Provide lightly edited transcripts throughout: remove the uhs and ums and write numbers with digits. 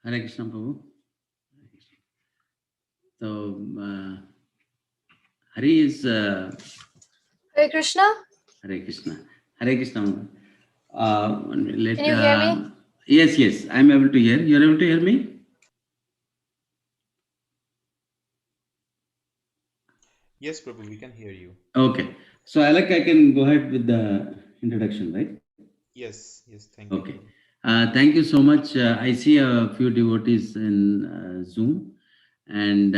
Hare Krishna, Prabhu. So, Hari is... Hare Krishna? Hare Krishna. Hare Krishna. Can you hear me? Yes, I am able to hear. You are able to hear me? Yes, Prabhu, we can hear you. Okay. So, I can go ahead with the introduction, right? Yes, thank you. Okay. Thank you so much. I see a few devotees in Zoom, and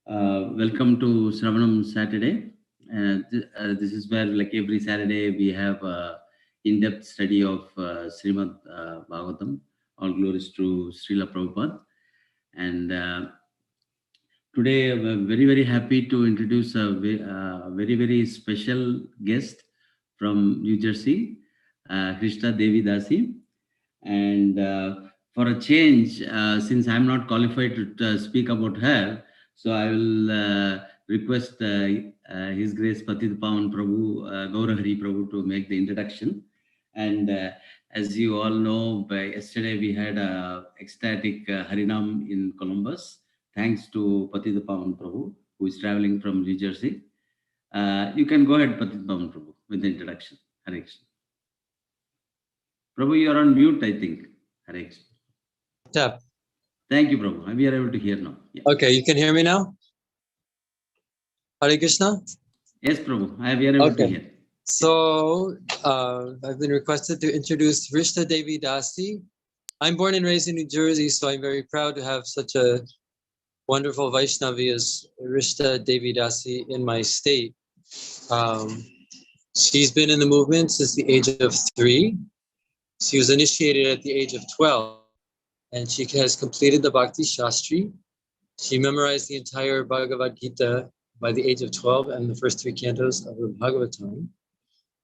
welcome to Sravanam Saturday. This is where, like every Saturday, we have in-depth study of Srimad Bhagavatam. All glories to Srila Prabhupada. And Today, I'm very, very happy to introduce a very, very special guest from New Jersey, Hrsta Devi Dasi. And for a change, since I'm not qualified to speak about her, so I will request His Grace Patita Pavan Prabhu, Gaurahari Prabhu to make the introduction. And as you all know, by yesterday we had a ecstatic Harinam in Columbus. Thanks to Patita Pavan Prabhu, who is traveling from New Jersey. You can go ahead, Patita Pavan Prabhu, with the introduction. Hare Krishna. Prabhu, you are on mute, I think. Hare Krishna. Yeah. Thank you, Prabhu. We are able to hear now. Yeah. Okay, you can hear me now? Hare Krishna? Yes, Prabhu. We are able to hear. So, I've been requested to introduce Hrsta Devi Dasi. I'm born and raised in New Jersey, so I'm very proud to have such a wonderful Vaishnavi as Hrsta Devi Dasi in my state. She's been in the movement since the age of 3. She was initiated at the age of 12, and she has completed the Bhakti Shastri. She memorized the entire Bhagavad Gita by the age of 12 and the first 3 cantos of the Bhagavatam.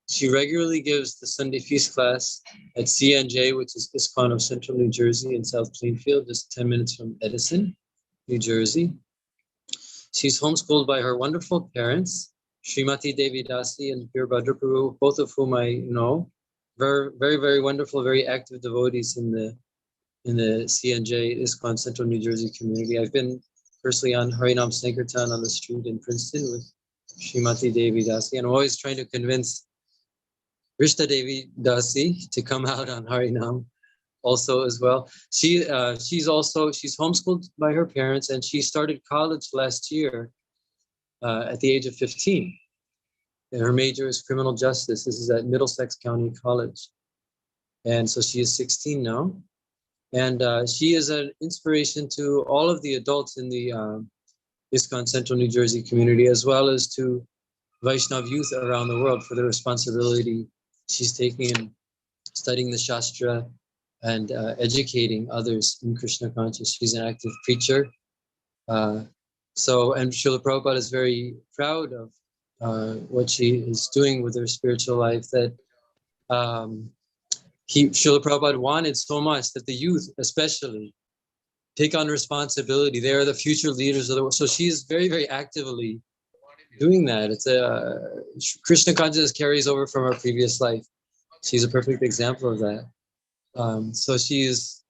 She regularly gives the Sunday feast class at CNJ, which is ISKCON of Central New Jersey in South Plainfield, just 10 minutes from Edison, New Jersey. She's homeschooled by her wonderful parents, Srimati Devi Dasi and Bhadra Prabhu, both of whom I know. Very, very, very wonderful, very active devotees in the CNJ ISKCON Central New Jersey community. I've been personally on Harinam Sankirtan on the street in Princeton with Srimati Devi Dasi, and I'm always trying to convince Hrsta Devi Dasi to come out on Harinam also as well. She's homeschooled by her parents, and she started college last year at the age of 15. And her major is criminal justice. This is at Middlesex County College. And so she is 16 now. And she is an inspiration to all of the adults in the ISKCON Central New Jersey community, as well as to Vaishnav youth around the world for the responsibility she's taking in studying the Shastra and educating others in Krishna consciousness. She's an active preacher. And Srila Prabhupada is very proud of what she is doing with her spiritual life, that Srila Prabhupada wanted so much that the youth especially take on responsibility. They are the future leaders of the world. So she is very, very actively doing that. It's Krishna consciousness carries over from her previous life. She's a perfect example of that. So she is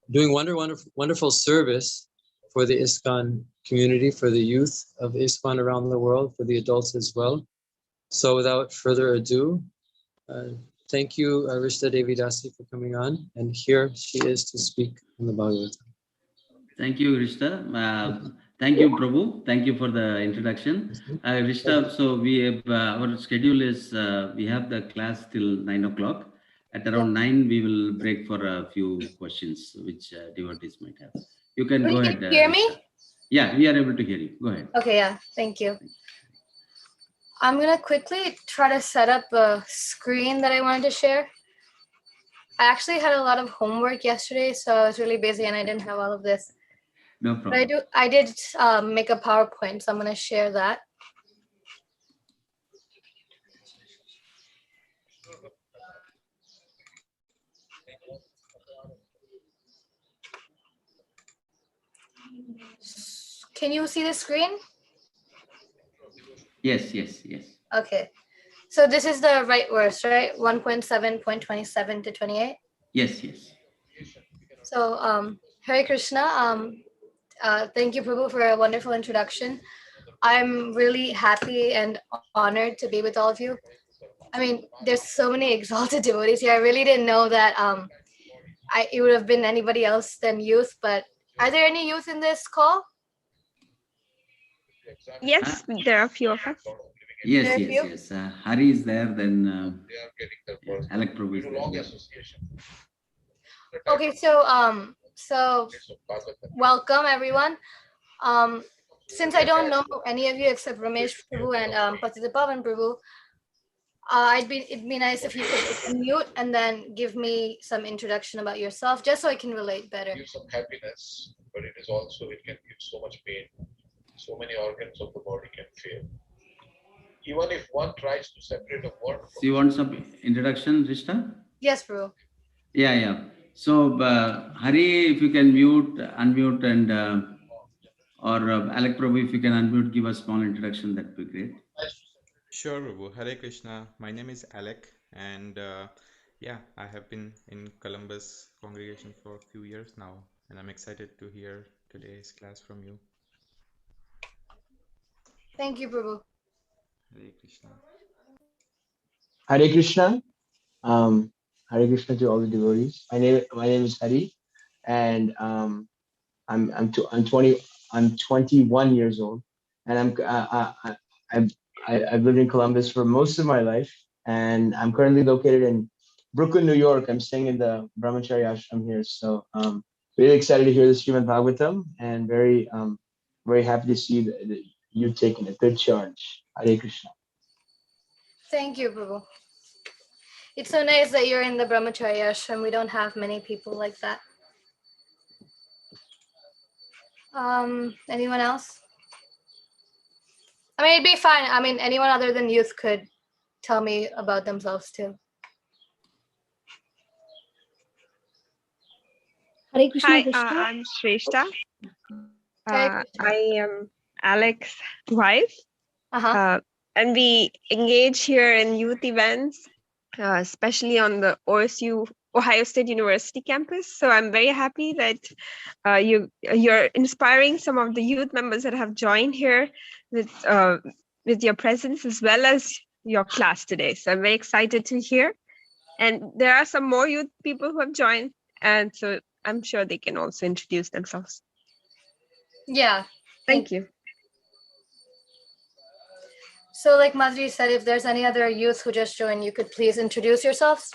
doing wonderful service for the ISKCON community, for the youth of ISKCON around the world, for the adults as well. So without further ado, thank you, Hrsta Devi Dasi, for coming on. And here she is to speak on the Bhagavatam. Thank you, Hrsta. Thank you, Prabhu. Thank you for the introduction. Hrsta, so we have, our schedule is, we have the class till 9 o'clock. At around 9, we will break for a few questions which devotees might have. You can go ahead. Can you hear me? Yeah, we are able to hear you. Go ahead. Okay, yeah, thank you. I'm going to quickly try to set up a screen that I wanted to share. I actually had a lot of homework yesterday, so I was really busy and I didn't have all of this. No problem. But I did make a PowerPoint, so I'm going to share that. Can you see the screen? Yes. Okay. So this is the right verse, right? 1.7.27 to 28. Yes. So Hare Krishna. Thank you, Prabhu, for a wonderful introduction. I'm really happy and honored to be with all of you. I mean, there's so many exalted devotees here. I really didn't know that it would have been anybody else than youth, but are there any youth in this call? Yes, there are a few of us. Yes. Hari is there, then Alec Prabhu is there. Okay, so welcome everyone. Since I don't know any of you except Ramesh Prabhu and Patita Pavan Prabhu, it'd be nice if you could mute and then give me some introduction about yourself, just so I can relate better. Give some happiness, but it can give so much pain. so many organs of the body can fail. Even if one tries to separate a word So you want some introduction, Hrsta? Yes, Prabhu. Yeah. So, Hari, if you can unmute, and or Alec Prabhu, if you can unmute, give a small introduction, that would be great. Sure, Prabhu. Hare Krishna. My name is Alec, and yeah, I have been in Columbus congregation for a few years now, and I'm excited to hear today's class from you. Thank you, Prabhu. Hare Krishna. Hare Krishna. Hare Krishna to all the devotees. My name is Hari, and I'm 21 years old, and I've lived in Columbus for most of my life, and I'm currently located in Brooklyn, New York. I'm staying in the Brahmachari ashram here, so really excited to hear the Srimad Bhagavatam, and very happy to see that you've taken a good charge. Hare Krishna. Thank you, Prabhu. It's so nice that you're in the Brahmachari ashram. We don't have many people like that. Anyone else? I mean, it'd be fine. I mean, anyone other than youth could tell me about themselves too. Hare Krishna. Hi, I'm Shrista. Hare I am Alex's wife. Uh-huh. And we engage here in youth events, especially on the OSU, Ohio State University campus. So I'm very happy that you're inspiring some of the youth members that have joined here with your presence as well as your class today. So I'm very excited to hear. And there are some more youth people who have joined, and so I'm sure they can also introduce themselves. Yeah. Thank you. So like Madhuri said, if there's any other youth who just joined, you could please introduce yourselves.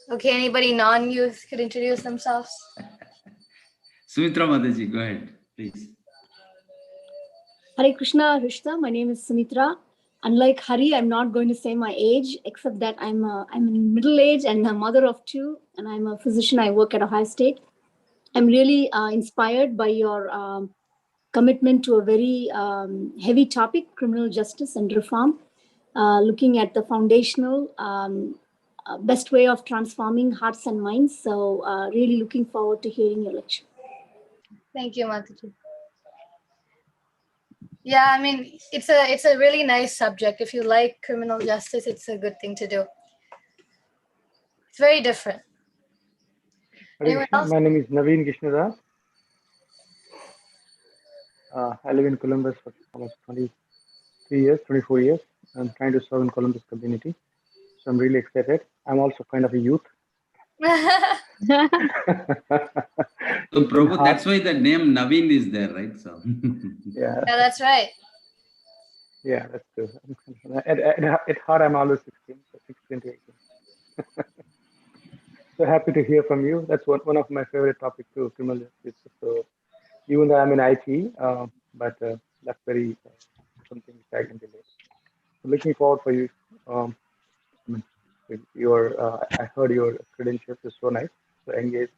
Okay, anybody non-youth could introduce themselves. Sumitra Mataji, go ahead, please. Hare Krishna, Hrsta. My name is Sumitra. Unlike Hari, I'm not going to say my age, except that I'm in middle age and a mother of two, and I'm a physician. I work at Ohio State. I'm really inspired by your commitment to a very heavy topic, criminal justice and reform, looking at the foundational best way of transforming hearts and minds. So really looking forward to hearing your lecture. Thank you, Mataji. Yeah, I mean, it's a really nice subject. If you like criminal justice, it's a good thing to do. It's very different. Anyone else? My name is Naveen Krishnadas. I live in Columbus for almost 24 years. I'm trying to serve in Columbus community. So I'm really excited. I'm also kind of a youth. So Prabhu, that's why the name Naveen is there, right? So yeah, that's right. Yeah, that's true. At heart, I'm always 16 to 18. So happy to hear from you. That's one of my favorite topics too, criminal justice. So even though I'm in IT, but that's very something which I can relate. So looking forward for you. I heard your credentials is so nice. So engage.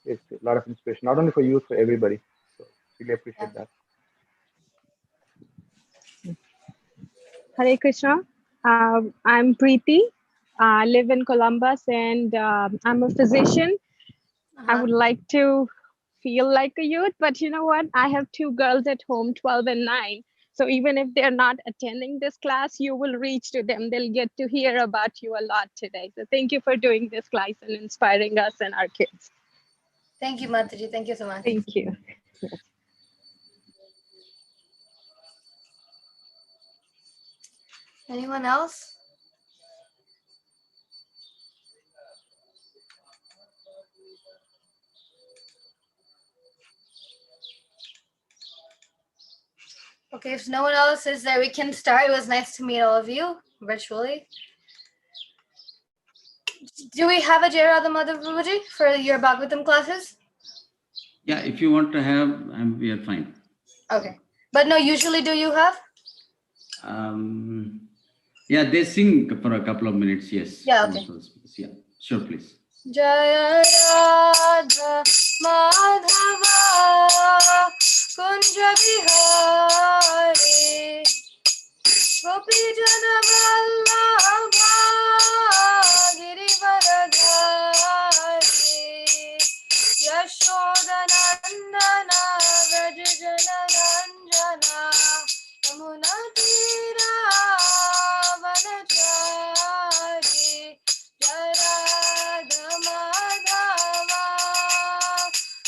It's a lot of inspiration, not only for youth, for everybody. So really appreciate that. Hare Krishna. I'm Preeti. I live in Columbus, and I'm a physician. I would like to feel like a youth, but you know what? I have two girls at home, 12 and 9. So even if they're not attending this class, you will reach to them. They'll get to hear about you a lot today. So thank you for doing this class and inspiring us and our kids. Thank you, Mataji. Thank you so much. Thank you. Anyone else? Okay, if no one else is there, we can start. It was nice to meet all of you virtually. Do we have a Jai Radha Madhav Prabhuji for your Bhagavatam classes? yeah, if you want to have, we are fine. Okay, but no, usually do you have? Yeah, they sing for a couple of minutes. Yes. Yeah. Okay. Yeah. Sure, please. Jaya Radha Madhava Kunja Bihari Gopijana Vallabha Girivaradhari Yashodanandana Vrajajana Ranjana Yamuna Tira Vanachari Jaya Radha Madhava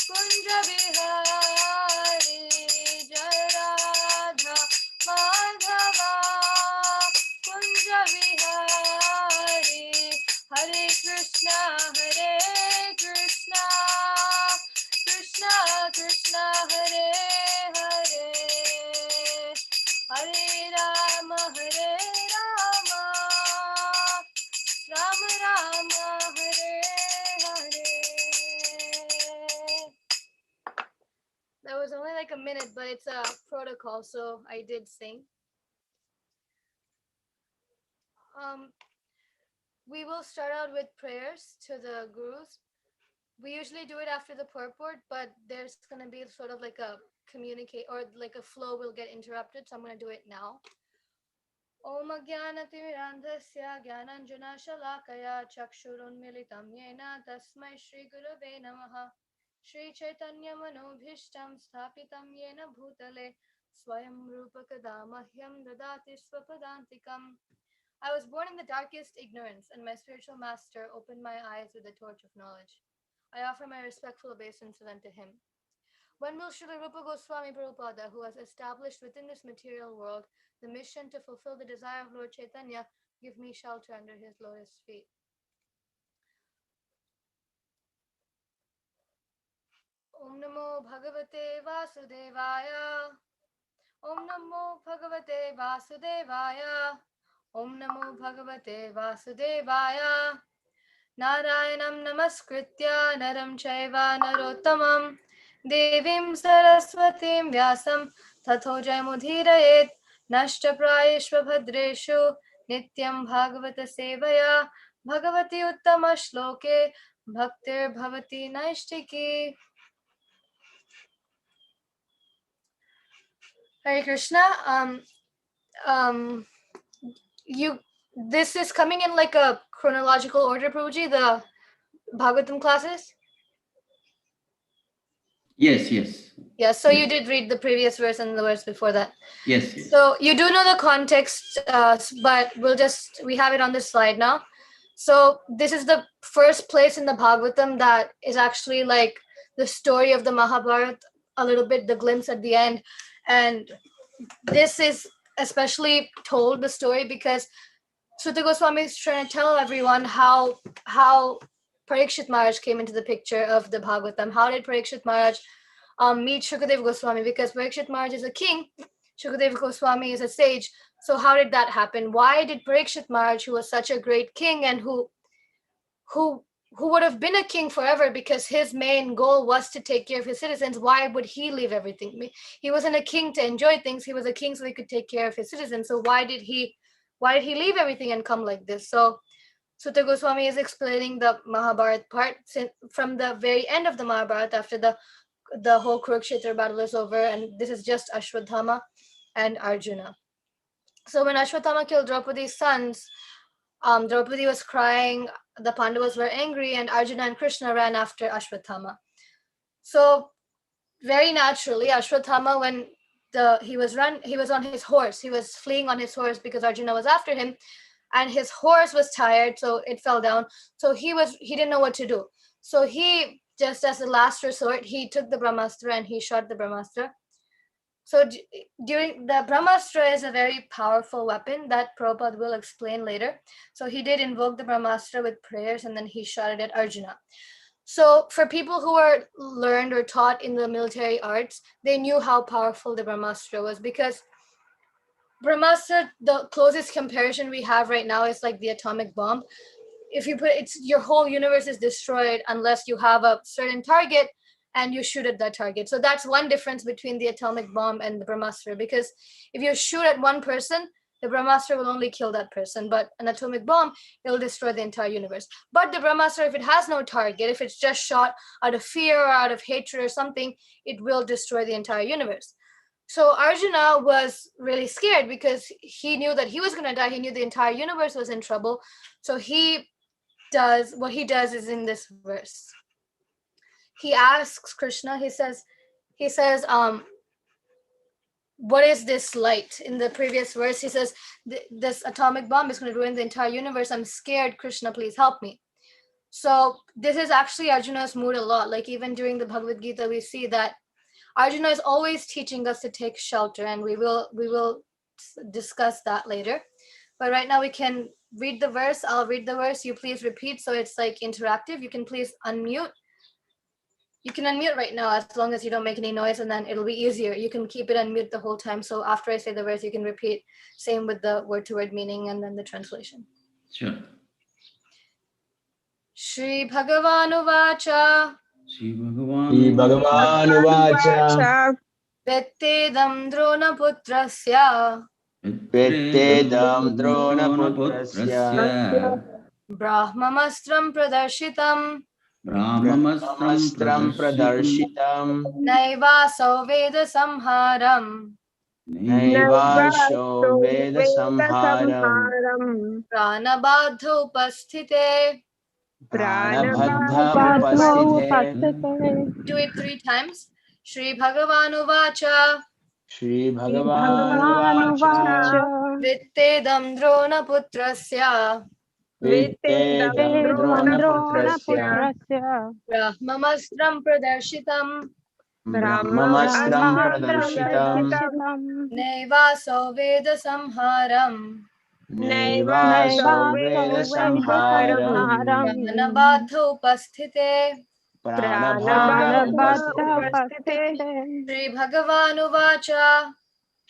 Kunja Bihari Jaya Radha Madhava Kunja Bihari Hare Krishna Krishna Krishna Hare Hare Hare Rama Rama Rama Hare Hare. That was only like a minute, but it's a protocol, so I did sing. We will start out with prayers to the gurus. We usually do it after the purport, but there's going to be sort of like a communicate or like a flow will get interrupted, so I'm going to do it now. Om Jnanatirandhasya Jnananjana Shalakaya Chakshurunmilitam Yena Tasmai Shri Gurave Namaha Shri Chaitanya Manobhishtam Sthapitam Yena Bhutale Swayam Rupakada Mahyam Dadati Swapadantikam. I was born in the darkest ignorance, and my spiritual master opened my eyes with the torch of knowledge. I offer my respectful obeisance unto him. When will Srila Goswami Prabhupada, who has established within this material world the mission to fulfill the desire of Lord Chaitanya, give me shelter under his lotus feet? Om Namo Bhagavate Vasudevaya. Om Namo Bhagavate Vasudevaya. Om Namo Bhagavate Vasudevaya. Narayanam Namaskritya Naram Chaiva Narottamam Devim Saraswatim Vyasam Tatho Jayamudhirayet Nashta Prayeshva Bhadreshu Nityam Bhagavata Sevaya Bhagavati Uttama Shloke Bhaktir Bhavati Naishtiki. Hare Krishna. This is coming in like a chronological order, Prabhuji, the Bhagavatam classes? Yes, yes. Yeah, so you did read the previous verse and the verse before that. Yes, yes. So you do know the context, but we have it on this slide now. So this is the first place in the Bhagavatam that is actually like the story of the Mahabharata, a little bit, the glimpse at the end. And this is especially told the story because Suta Goswami is trying to tell everyone how Parikshit Maharaj came into the picture of the Bhagavatam. How did Parikshit Maharaj meet Shukadeva Goswami? Because Parikshit Maharaj is a king, Shukadeva Goswami is a sage. So how did that happen? Why did Parikshit Maharaj, who was such a great king and who would have been a king forever because his main goal was to take care of his citizens, why would he leave everything? He wasn't a king to enjoy things. He was a king so he could take care of his citizens. So why did he leave everything and come like this? So Suta Goswami is explaining the Mahabharata part from the very end of the Mahabharata after the whole Kurukshetra battle is over, and this is just Ashwadhama and Arjuna. So when Ashwadhama killed Draupadi's sons, Draupadi was crying, the Pandavas were angry, and Arjuna and Krishna ran after Ashwadhama. So very naturally, Ashwadhama, when he was on his horse, he was fleeing on his horse because Arjuna was after him, and his horse was tired, so it fell down. So he didn't know what to do. So he, just as a last resort, he took the Brahmastra and he shot the Brahmastra. So during the Brahmastra is a very powerful weapon that Prabhupada will explain later. So he did invoke the Brahmastra with prayers and then he shot it at Arjuna. So for people who are learned or taught in the military arts, they knew how powerful the Brahmastra was, because Brahmastra, the closest comparison we have right now is like the atomic bomb. If you your whole universe is destroyed unless you have a certain target and you shoot at that target. So that's one difference between the atomic bomb and the Brahmastra, because if you shoot at one person, the Brahmastra will only kill that person, but an atomic bomb, it will destroy the entire universe. But the Brahmastra, if it has no target, if it's just shot out of fear or out of hatred or something, it will destroy the entire universe. So Arjuna was really scared because he knew that he was going to die. He knew the entire universe was in trouble. So what he does is in this verse. He asks Krishna, he says, what is this light? In the previous verse, he says, this atomic bomb is going to ruin the entire universe. I'm scared, Krishna, please help me. So this is actually Arjuna's mood a lot. Like even during the Bhagavad Gita, we see that Arjuna is always teaching us to take shelter, and we will discuss that later. But right now we can read the verse. I'll read the verse. You please repeat, so it's like interactive. You can please unmute. You can unmute right now as long as you don't make any noise, and then it'll be easier. You can keep it unmute the whole time. So after I say the verse, you can repeat. Same with the word-to-word meaning and then the translation. Sure. śrī-bhagavān uvāca. śrī-bhagavān uvāca. vetthedaṁ droṇa-putrasya. vetthedaṁ droṇa-putrasya. brāhmam astram pradarśitam. brāhmam pradarśitam. naivāsau veda saṁhāraṁ. naivāsau veda saṁhāraṁ. prāṇa-bādha upasthite. prāṇa-bādha upasthite. Do it 3 times. śrī-bhagavān uvāca. śrī-bhagavān uvāca. vetthedaṁ droṇa-putrasya. vetthedaṁ droṇa-putrasya. brāhmam astram pradarśitam. brāhmam astram pradarśitam. naivāsau veda saṁhāraṁ. naivāsau veda saṁhāraṁ. prāṇa-bādha upasthite. prāṇa-bādha upasthite. śrī-bhagavān uvāca.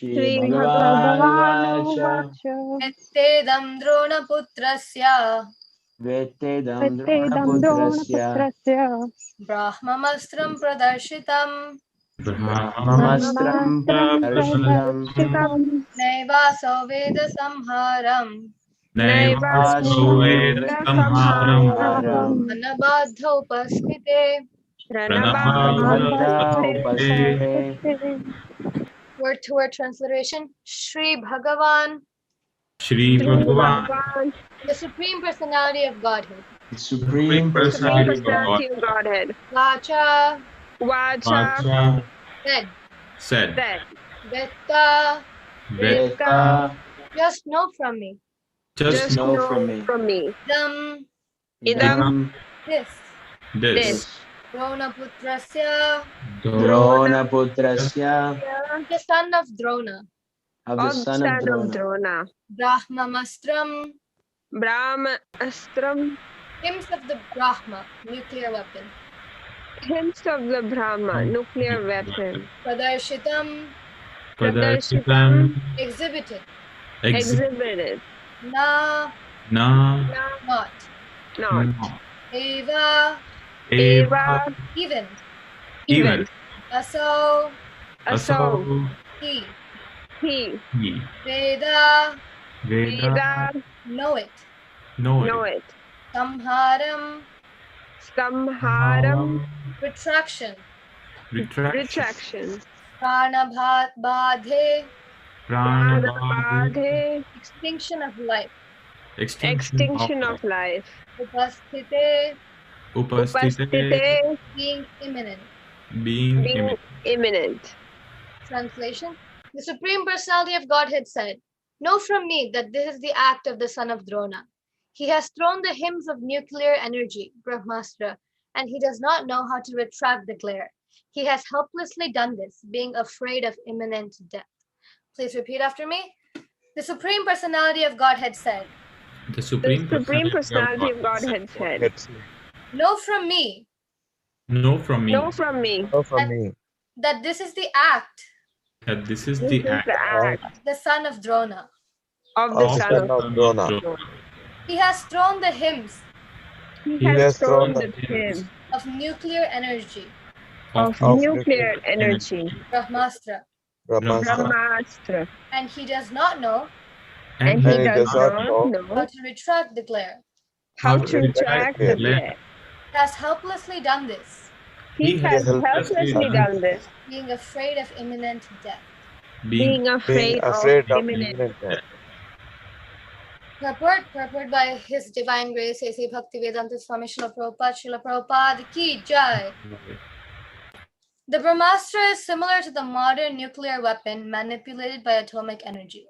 śrī-bhagavān uvāca. vetthedaṁ droṇa-putrasya. vetthedaṁ droṇa-putrasya. brāhmam astram pradarśitam. brāhmam astram pradarśitam. naivāsau veda saṁhāraṁ. prāṇa-bādha upasthite. Word-to-word transliteration. śrī-bhagavān. Śrī-bhagavān. The Supreme Personality of Godhead. The Supreme Personality Personality of Godhead. Vāca. Vāca. Said. Said. Vetha. Vetha. Just know from me. Just know from me. Idam. This. this. droṇa-putrasya. droṇa-putrasya. The son of Drona. Of the son of Drona. brāhmam astram. Astram. Hymns of the Brahma, nuclear weapon. Hymns of the Brahma, nuclear weapon. pradarśitam. Exhibited. Exhibited. Na. Not. Eva. Even. Asau. He. Veda. Know it. Saṁhāraṁ. Retraction. prāṇa-bādhe. Extinction of life. Extinction of life. upasthite. Being imminent. Translation. The Supreme Personality of Godhead said, "Know from me that this is the act of the son of Drona. He has thrown the hymns of nuclear energy, Brahmastra, and he does not know how to retract the glare. He has helplessly done this, being afraid of imminent death." Please repeat after me. The Supreme Personality of Godhead said, The Supreme Personality of Godhead said, "Know from me that this is the act the son of Drona. of the son of Drona. He has thrown the hymns He has thrown the hymns of nuclear energy, of nuclear energy, Brahmastra, Brahmastra, and he does not know And he does not know how to retract the glare. how to retract the glare. He has helplessly done this, He has helplessly done this, being afraid of imminent death. being afraid of imminent death. Purport by His Divine Grace, A.C. Bhaktivedanta Swami Srila Prabhupada, Srila Prabhupada Ki Jai. The Brahmastra is similar to the modern nuclear weapon manipulated by atomic energy.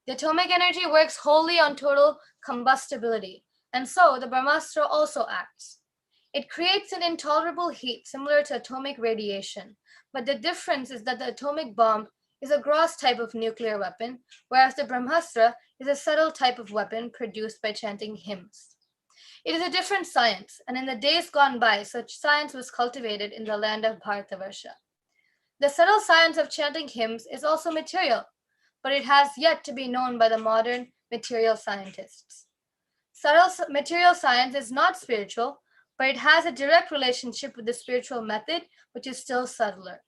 The atomic energy works wholly on total combustibility, and so the Brahmastra also acts. It creates an intolerable heat similar to atomic radiation, but the difference is that the atomic bomb is a gross type of nuclear weapon, whereas the Brahmastra is a subtle type of weapon produced by chanting hymns. It is a different science, and in the days gone by, such science was cultivated in the land of Bharatavarsha. The subtle science of chanting hymns is also material, but it has yet to be known by the modern material scientists. Subtle material science is not spiritual, but it has a direct relationship with the spiritual method, which is still subtler.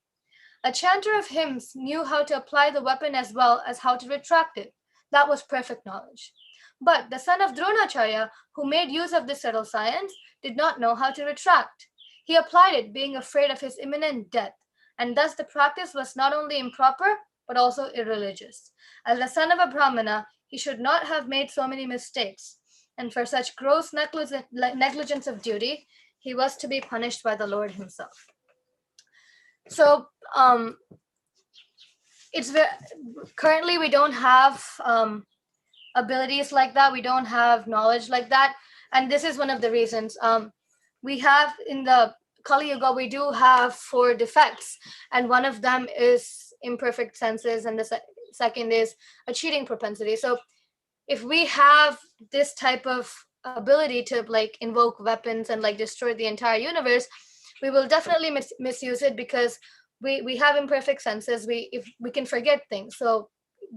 A chanter of hymns knew how to apply the weapon as well as how to retract it. That was perfect knowledge. But the son of Dronacharya, who made use of this subtle science, did not know how to retract. He applied it, being afraid of his imminent death, and thus the practice was not only improper, but also irreligious. As the son of a Brahmana, he should not have made so many mistakes, and for such gross negligence of duty, he was to be punished by the Lord himself. So, currently we don't have abilities like that. We don't have knowledge like that. And this is one of the reasons. We have in the Kali Yuga, we do have 4 defects. And one of them is imperfect senses. And the second is a cheating propensity. So if we have this type of ability to like invoke weapons and like destroy the entire universe, we will definitely misuse it because we have imperfect senses. We can forget things. So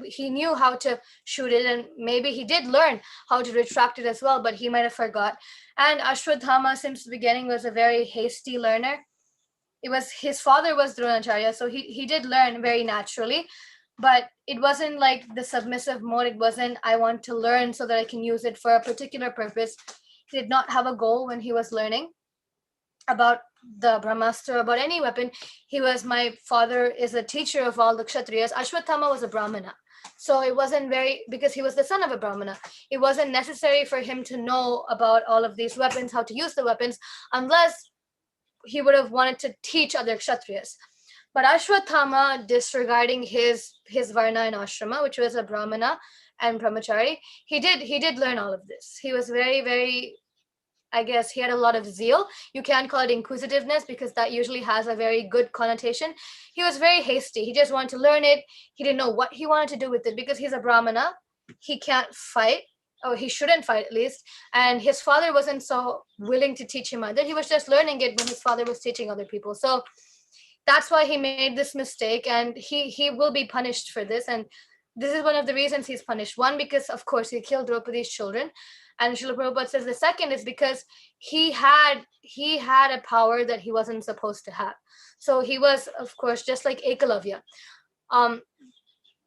he knew how to shoot it, and maybe he did learn how to retract it as well, but he might have forgot. And Ashwadhama, since the beginning, was a very hasty learner. It was his father was Dronacharya, so he did learn very naturally, but it wasn't like the submissive mode. It wasn't, I want to learn so that I can use it for a particular purpose. He did not have a goal when he was learning about the Brahmastra, about any weapon. He was, my father is a teacher of all the Kshatriyas. Ashwatthama was a Brahmana. So it wasn't because he was the son of a Brahmana, it wasn't necessary for him to know about all of these weapons, how to use the weapons, unless he would have wanted to teach other Kshatriyas. But Ashwatthama, disregarding his Varna and Ashrama, which was a Brahmana and Brahmachari, he did learn all of this. He was very, very, I guess he had a lot of zeal. You can't call it inquisitiveness because that usually has a very good connotation. He was very hasty. He just wanted to learn it. He didn't know what he wanted to do with it because he's a Brahmana. He can't fight, or he shouldn't fight at least. And his father wasn't so willing to teach him either. He was just learning it when his father was teaching other people. So that's why he made this mistake, and he will be punished for this. And this is one of the reasons he's punished. One, because of course he killed Draupadi's children. And Srila Prabhupada says the second is because he had a power that he wasn't supposed to have. So he was, of course, just like Ekalavya.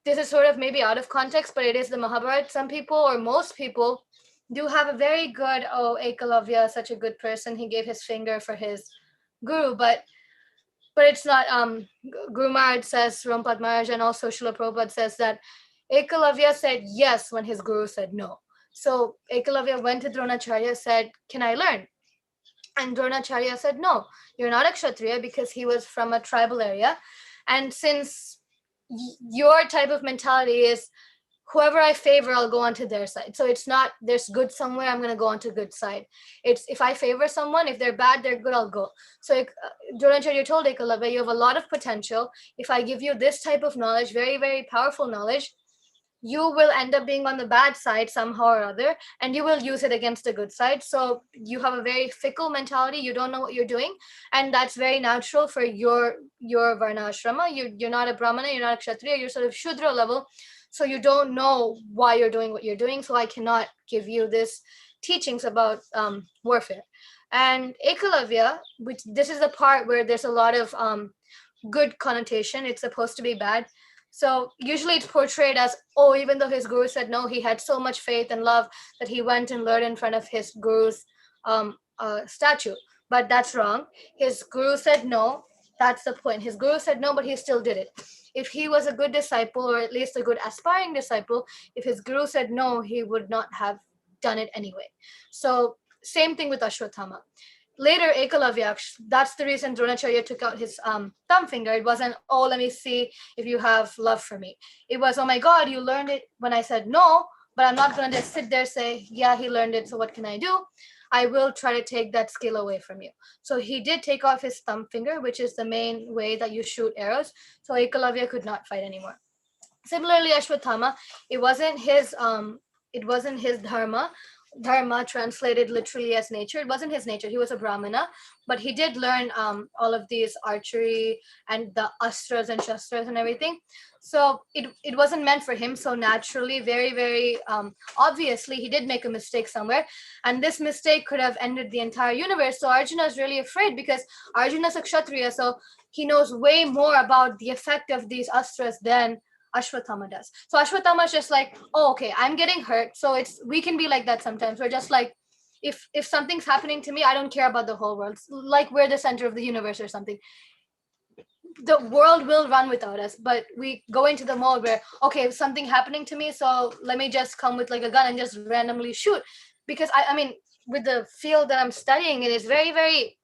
This is sort of maybe out of context, but it is the Mahabharata. Some people, or most people, do have a very good, Ekalavya, such a good person. He gave his finger for his guru, but it's not. Guru Maharaj says, Rampad Maharaj, and also Srila Prabhupada says that Ekalavya said yes when his guru said no. So Ekalavya went to Dronacharya, said, can I learn? And Dronacharya said, no, you're not a Kshatriya, because he was from a tribal area. And since your type of mentality is, whoever I favor, I'll go onto their side. So it's not, there's good somewhere, I'm going to go onto good side. It's, if I favor someone, if they're bad, they're good, I'll go. So Dronacharya told Ekalavya, you have a lot of potential. If I give you this type of knowledge, very, very powerful knowledge, you will end up being on the bad side somehow or other, and you will use it against the good side. So you have a very fickle mentality. You don't know what you're doing. And that's very natural for your Varna Ashrama. You're not a Brahmana, you're not a Kshatriya, you're sort of Shudra level. So you don't know why you're doing what you're doing. So I cannot give you this teachings about warfare. And Ekalavya, which this is the part where there's a lot of good connotation. It's supposed to be bad. So usually it's portrayed as, oh, even though his guru said no, he had so much faith and love that he went and learned in front of his guru's statue. But that's wrong. His guru said no. That's the point. His guru said no, but he still did it. If he was a good disciple, or at least a good aspiring disciple, if his guru said no, he would not have done it anyway. So same thing with Ashwatthama. Later, Ekalavya, that's the reason Dronacharya took out his thumb finger. It wasn't, oh, let me see if you have love for me. It was, oh my God, you learned it when I said no, but I'm not going to just sit there and say, yeah, he learned it, so what can I do? I will try to take that skill away from you. So he did take off his thumb finger, which is the main way that you shoot arrows. So Ekalavya could not fight anymore. Similarly, Ashwatthama, it wasn't his dharma translated literally as nature. It wasn't his nature. He was a brahmana, but he did learn all of these archery and the astras and shastras and everything. So it wasn't meant for him. So naturally, very, very obviously, he did make a mistake somewhere. And this mistake could have ended the entire universe. So Arjuna is really afraid because Arjuna is a kshatriya. So he knows way more about the effect of these astras than Ashwatthama does. So Ashwatthama is just like, oh, okay, I'm getting hurt. So we can be like that sometimes. We're just like, if something's happening to me, I don't care about the whole world. Like we're the center of the universe or something. The world will run without us, but we go into the mode where, okay, if something happening to me, so let me just come with like a gun and just randomly shoot. Because I mean, with the field that I'm studying, it is very, very,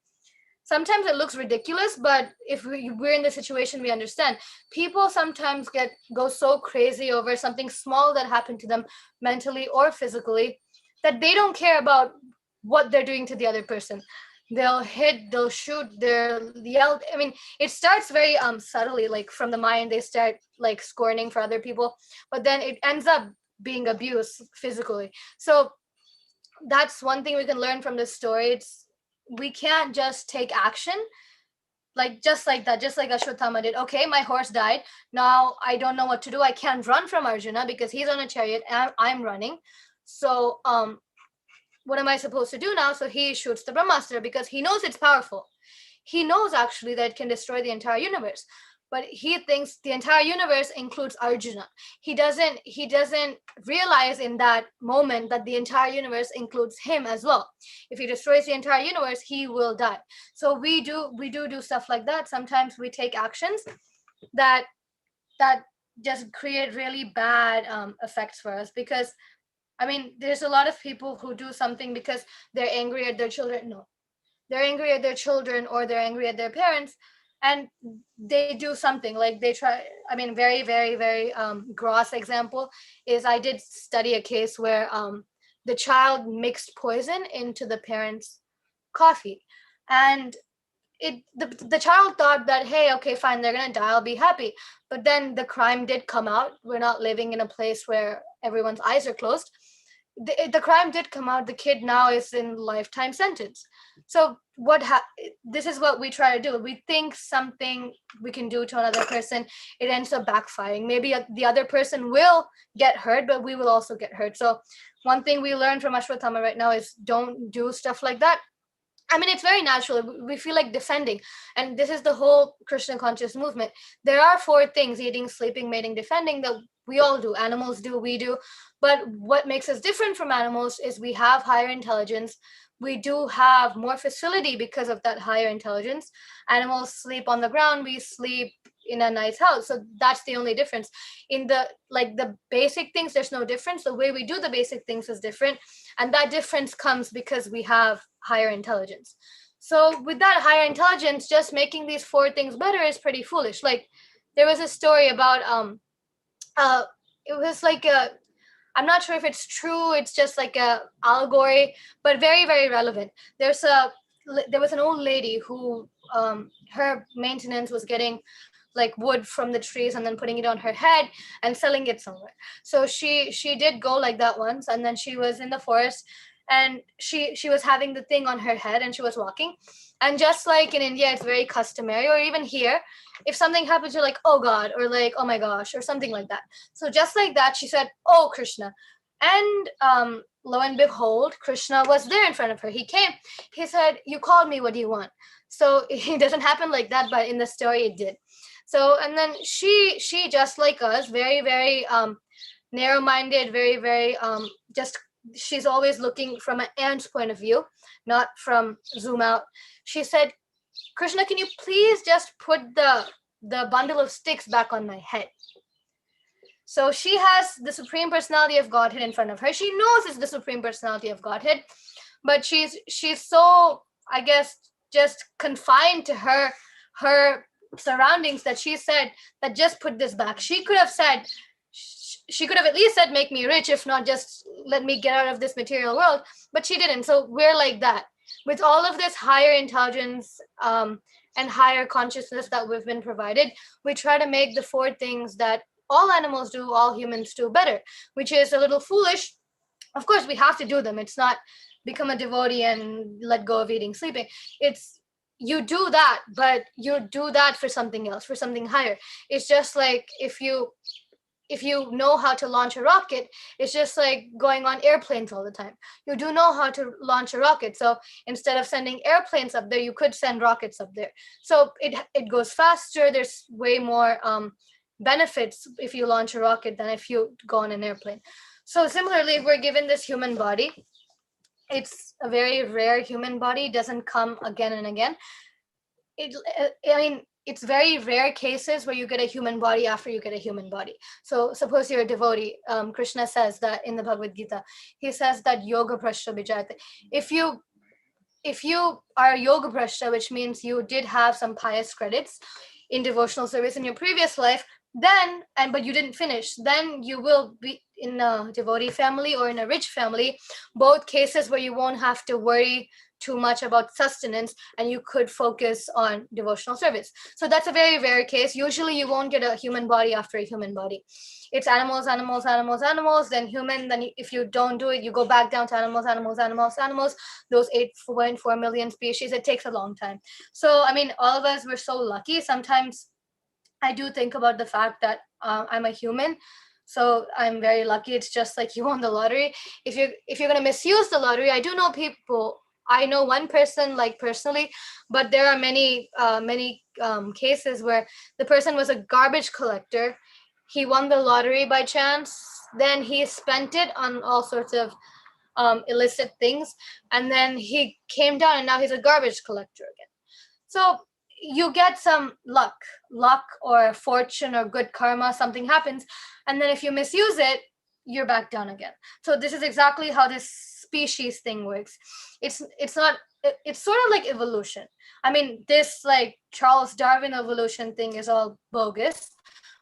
sometimes it looks ridiculous, but if we're in the situation, we understand. People sometimes go so crazy over something small that happened to them mentally or physically that they don't care about what they're doing to the other person. They'll hit, they'll shoot, they'll yell. I mean, it starts very subtly, like from the mind, they start like scorning for other people, but then it ends up being abuse physically. So that's one thing we can learn from this story. We can't just take action like just like that, just like Ashwatthama did. Okay, my horse died. Now I don't know what to do. I can't run from Arjuna because he's on a chariot and I'm running. So what am I supposed to do now? So he shoots the Brahmastra because he knows it's powerful. He knows actually that it can destroy the entire universe. But he thinks the entire universe includes Arjuna. He doesn't realize in that moment that the entire universe includes him as well. If he destroys the entire universe, he will die. So we do stuff like that. Sometimes we take actions that just create really bad effects for us. Because I mean, there's a lot of people who do something because they're angry at their children. No, they're angry at their children or they're angry at their parents. And they do something like they try. I mean, very, very, very gross example is I did study a case where the child mixed poison into the parents' coffee. And the child thought that, hey, okay, fine, they're going to die, I'll be happy. But then the crime did come out. We're not living in a place where everyone's eyes are closed. The crime did come out. The kid now is in lifetime sentence. So this is what we try to do. We think something we can do to another person, it ends up backfiring. Maybe the other person will get hurt, but we will also get hurt. So one thing we learned from Ashwatthama right now is don't do stuff like that. I mean, it's very natural. We feel like defending. And this is the whole Krishna conscious movement. There are 4 things: eating, sleeping, mating, defending, that we all do. Animals do, we do. But what makes us different from animals is we have higher intelligence. We do have more facility because of that higher intelligence. Animals sleep on the ground. We sleep in a nice house. So that's the only difference. In the basic things, there's no difference. The way we do the basic things is different. And that difference comes because we have higher intelligence. So with that higher intelligence, just making these 4 things better is pretty foolish. Like there was a story about, it was like I'm not sure if it's true. It's just like a allegory, but very, very relevant. There was an old lady who her maintenance was getting like wood from the trees and then putting it on her head and selling it somewhere. So she did go like that once, and then she was in the forest and she was having the thing on her head and she was walking. And just like in India, it's very customary, or even here, if something happens, you're like, oh God, or like, oh my gosh, or something like that. So just like that, she said, oh Krishna. And lo and behold, Krishna was there in front of her. He came, he said, you called me, what do you want? So it doesn't happen like that, but in the story it did. So, and then she just like us, very, very narrow-minded, very, very just, she's always looking from an ant's point of view, not from zoom out. She said, Krishna, can you please just put the bundle of sticks back on my head? So she has the Supreme Personality of Godhead in front of her. She knows it's the Supreme Personality of Godhead, but she's so, I guess, just confined to her surroundings that she said that just put this back. She could have said, she could have at least said, make me rich, if not just let me get out of this material world, but she didn't. So we're like that. With all of this higher intelligence and higher consciousness that we've been provided, we try to make the four things that all animals do, all humans do better, which is a little foolish. Of course, we have to do them. It's not become a devotee and let go of eating, sleeping. It's, you do that, but you do that for something else, for something higher. It's just like if you know how to launch a rocket, it's just like going on airplanes all the time. You do know how to launch a rocket. So instead of sending airplanes up there, you could send rockets up there. So it goes faster. There's way more benefits if you launch a rocket than if you go on an airplane. So similarly, we're given this human body. It's a very rare human body, doesn't come again and again. It's very rare cases where you get a human body after you get a human body. So suppose you're a devotee. Krishna says that in the Bhagavad Gita. He says that yoga prashta vijayate. If you are a yoga prashta, which means you did have some pious credits in devotional service in your previous life, then, but you didn't finish, then you will be in a devotee family or in a rich family, both cases where you won't have to worry too much about sustenance and you could focus on devotional service. So that's a very rare case. Usually you won't get a human body after a human body. It's animals, then human, then if you don't do it, you go back down to animals, those 8.4 million species. It takes a long time. So, all of us were so lucky. Sometimes I do think about the fact that I'm a human. So I'm very lucky. It's just like you won the lottery. If you're going to misuse the lottery, I do know people. I know one person, like personally, but there are many cases where the person was a garbage collector. He won the lottery by chance. Then he spent it on all sorts of illicit things. And then he came down and now he's a garbage collector again. So you get some luck or fortune or good karma, something happens. And then if you misuse it, you're back down again. So this is exactly how this species thing works. It's sort of like evolution. This like Charles Darwin evolution thing is all bogus,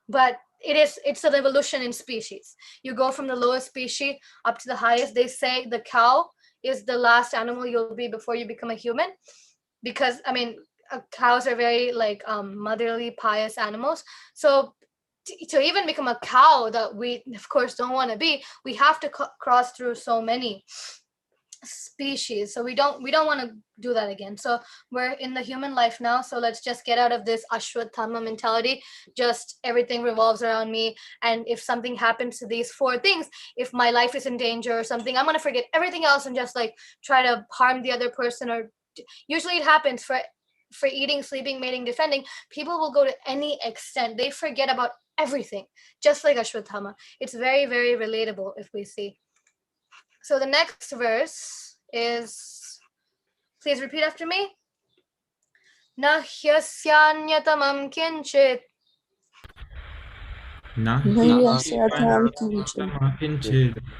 but it's an evolution in species. You go from the lowest species up to the highest. They say the cow is the last animal you'll be before you become a human, because cows are very like motherly, pious animals. So to even become a cow that we of course don't want to be, we have to cross through so many species. So we don't want to do that again. So we're in the human life now. So let's just get out of this ashwatthama mentality. Just everything revolves around me. And if something happens to these four things, if my life is in danger or something, I'm going to forget everything else and just like try to harm the other person. Or usually it happens for eating, sleeping, mating, defending. People will go to any extent. They forget about everything, just like Ashwatthama. It's very, very relatable if we see. So the next verse is, please repeat after me. Na hyasyanyatamam kinchit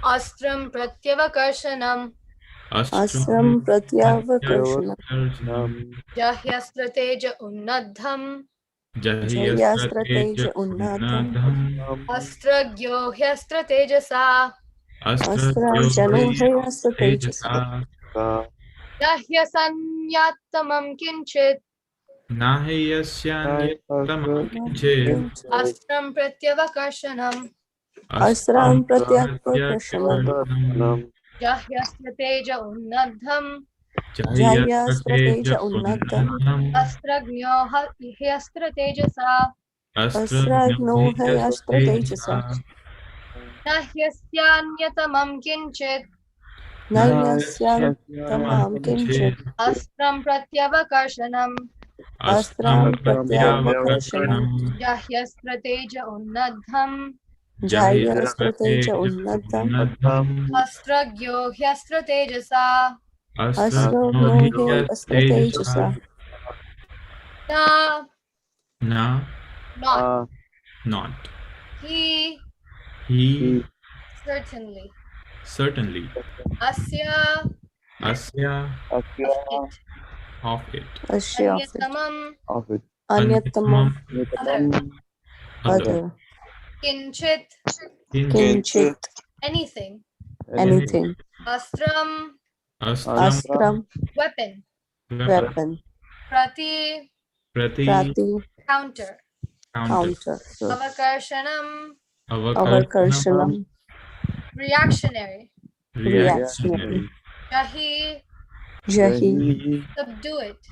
astram pratyavakarshanam Astram pratyavakarshanam jahyastrateja unnadham Jahyastrateja unnadham astragyo hyastratejasa Astrajano hyastratejasa Nahyasanyatamam kinchit astram pratyavakarshanam Astram pratyavakarshanam jahyastrateja unnadham Jahyastrateja unnadham astragyo hyastratejasa Astrajno hyastratejasa Nahyasyanyatamam kinchit Nayasyantamam kinchit astram pratyavakarshanam astraṁ pratyavakarsanam Jahyastrateja unnadham jayasrateja unnadam astragyo hyastratejasa asrognohe astratejasa na not not he he certainly certainly asya asya of it of it asya of it anyatamam anyatamam other other kinchit kinchit anything anything astram astram weapon weapon prati prati counter counter so avakarshanam avakarsanam reactionary reactionary jahi jahi subdue it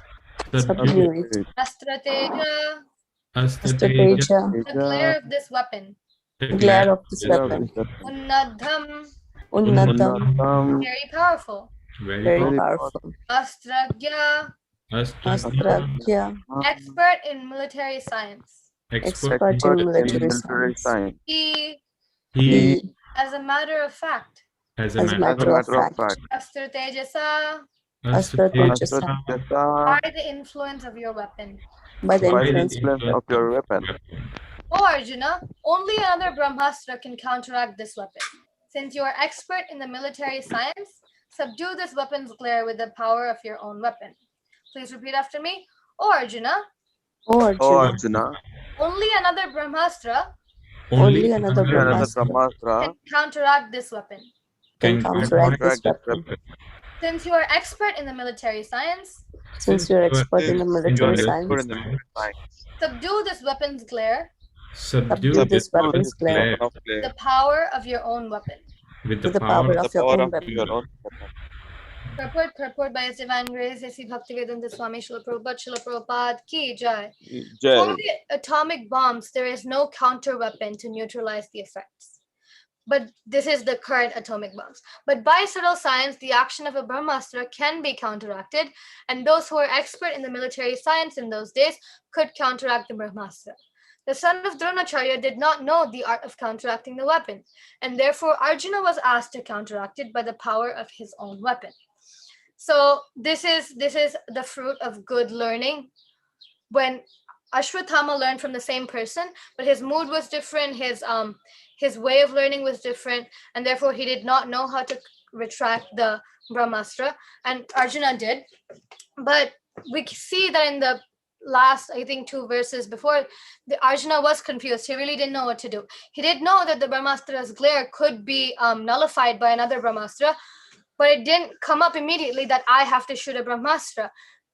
subdue it astrateja astrateja the glare of this weapon glare of this weapon unnadham unnadam very powerful very powerful astragya astragya expert in military science expert in military science he as a matter of fact as as a matter of fact astratejasa astratejasa by the influence of your weapon by the influence of your weapon. Oh Arjuna, only another brahmastra can counteract this weapon. Since you are expert in the military science, subdue this weapon's glare with the power of your own weapon. Please repeat after me. Oh Arjuna, oh Oh Arjuna, Arjuna, only another brahmastra only another another brahmastra Brahmastra can counteract this weapon. can counteract this weapon. Since you are expert in the military science, Since you're expert in the military Good science, in the military science. subdue this weapon's glare subdue this weapon's glare Weapon of with clay the power of your own weapon. with with the power with of the your power own of weapon. your own weapon. Purport by His Divine Grace, A.C. Bhaktivedanta Swami Srila Prabhupada ki jai. For Jai. the atomic bombs, there is no counter weapon to neutralize the effects. But this is the current atomic bombs. But by subtle science, the action of a brahmastra can be counteracted, and those who were expert in the military science in those days could counteract the brahmastra. The son of Dronacharya did not know the art of counteracting the weapon, and therefore Arjuna was asked to counteract it by the power of his own weapon. So this is the fruit of good learning. When Ashwatthama learned from the same person, but his mood was different, his way of learning was different, and therefore he did not know how to retract the brahmastra, and Arjuna did. But we see that in the last, I think, 2 verses before, the Arjuna was confused. He really didn't know what to do. He did know that the brahmastra's glare could be nullified by another brahmastra, but it didn't come up immediately that I have to shoot a brahmastra.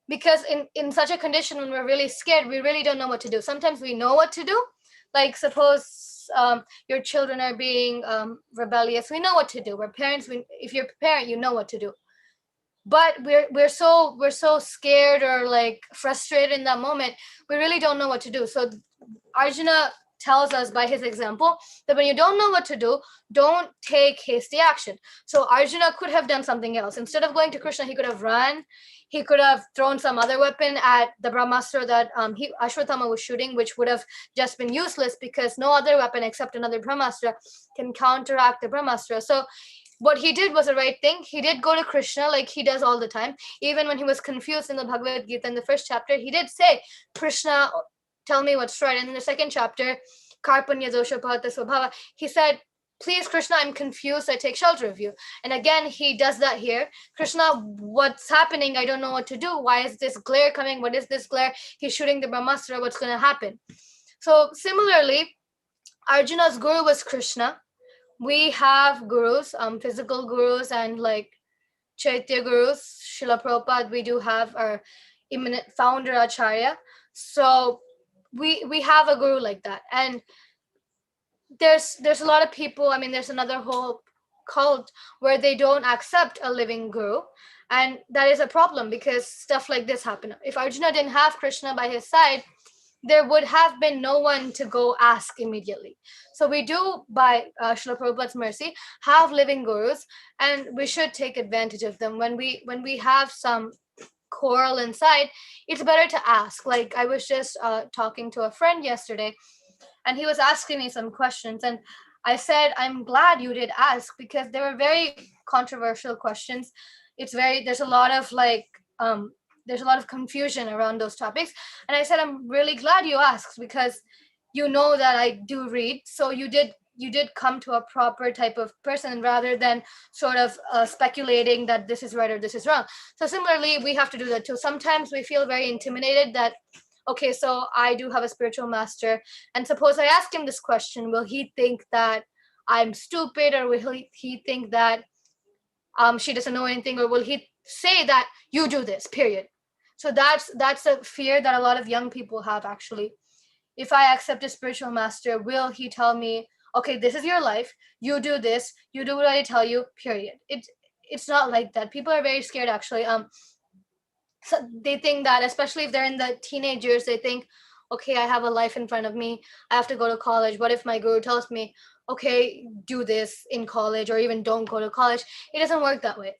Because in such a condition, when we're really scared, we really don't know what to do. Sometimes we know what to do. Like suppose your children are being rebellious. We know what to do. We're parents. If you're a parent, you know what to do. But we're so scared or like frustrated in that moment, we really don't know what to do. So Arjuna tells us by his example that when you don't know what to do, don't take hasty action. So Arjuna could have done something else. Instead of going to Krishna, he could have run. He could have thrown some other weapon at the brahmastra that Ashwatthama was shooting, which would have just been useless because no other weapon except another brahmastra can counteract the brahmastra. So what he did was the right thing. He did go to Krishna like he does all the time. Even when he was confused in the Bhagavad Gita in the first chapter, he did say, Krishna, tell me what's right. And in the second chapter, Karpanya dosha bhavata svabhava, he said, please Krishna, I'm confused, I take shelter of you. And again, he does that here. Krishna, what's happening? I don't know what to do. Why is this glare coming? What is this glare? He's shooting the brahmastra. What's going to happen? So similarly, Arjuna's guru was Krishna. We have gurus, physical gurus and like Chaitya gurus, Srila Prabhupada, we do have our eminent founder Acharya. So we have a guru like that. And there's a lot of people, I mean, there's another whole cult where they don't accept a living guru. And that is a problem because stuff like this happen. If Arjuna didn't have Krishna by his side, there would have been no one to go ask immediately. So we do, by Srila Prabhupada's mercy, have living gurus, and we should take advantage of them when we have some quarrel inside, it's better to ask. Like I was just talking to a friend yesterday, and he was asking me some questions, and I said, I'm glad you did ask, because they were very controversial questions. There's a lot of confusion around those topics. And I said, I'm really glad you asked, because you know that I do read. So you did come to a proper type of person, rather than sort of speculating that this is right or this is wrong. So similarly, we have to do that too. Sometimes we feel very intimidated that, okay, so I do have a spiritual master, and suppose I ask him this question, will he think that I'm stupid, or will he think that she doesn't know anything, or will he say that you do this, period? So that's a fear that a lot of young people have, actually. If I accept a spiritual master, will he tell me, okay, this is your life, you do this, you do what I tell you, period? It's not like that. People are very scared, actually. So they think that, especially if they're in the teenage years, they think, okay, I have a life in front of me, I have to go to college. What if my guru tells me, okay, do this in college, or even don't go to college? It doesn't work that way.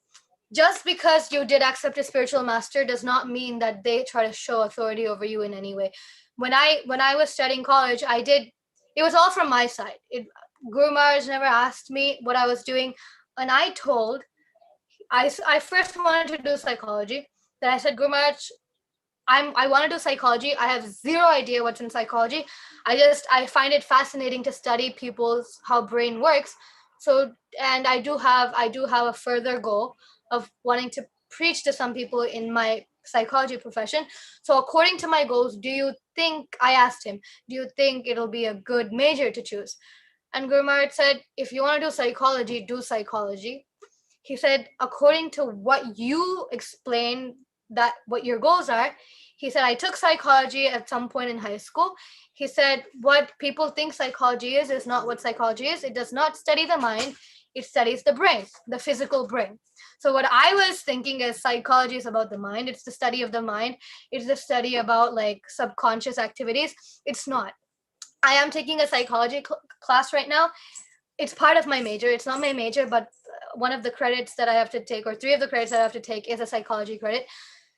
Just because you did accept a spiritual master does not mean that they try to show authority over you in any way. When I was studying college, it was all from my side. Guru Maharaj never asked me what I was doing, and I first wanted to do psychology. Then I said, Guru Maharaj, I want to do psychology. I have zero idea what's in psychology. I find it fascinating to study how brain works. So, and I do have a further goal of wanting to preach to some people in my psychology profession. So according to my goals, I asked him, do you think it'll be a good major to choose? And Guru Maharaj said, if you want to do psychology, do psychology. He said, according to what you explained, that what your goals are, he said, I took psychology at some point in high school. He said, what people think psychology is not what psychology is. It does not study the mind. It studies the brain, the physical brain. So what I was thinking is psychology is about the mind. It's the study of the mind. It's the study about like subconscious activities. It's not. I am taking a psychology class right now. It's part of my major. It's not my major, but one of the credits that I have to take, or 3 of the credits that I have to take, is a psychology credit.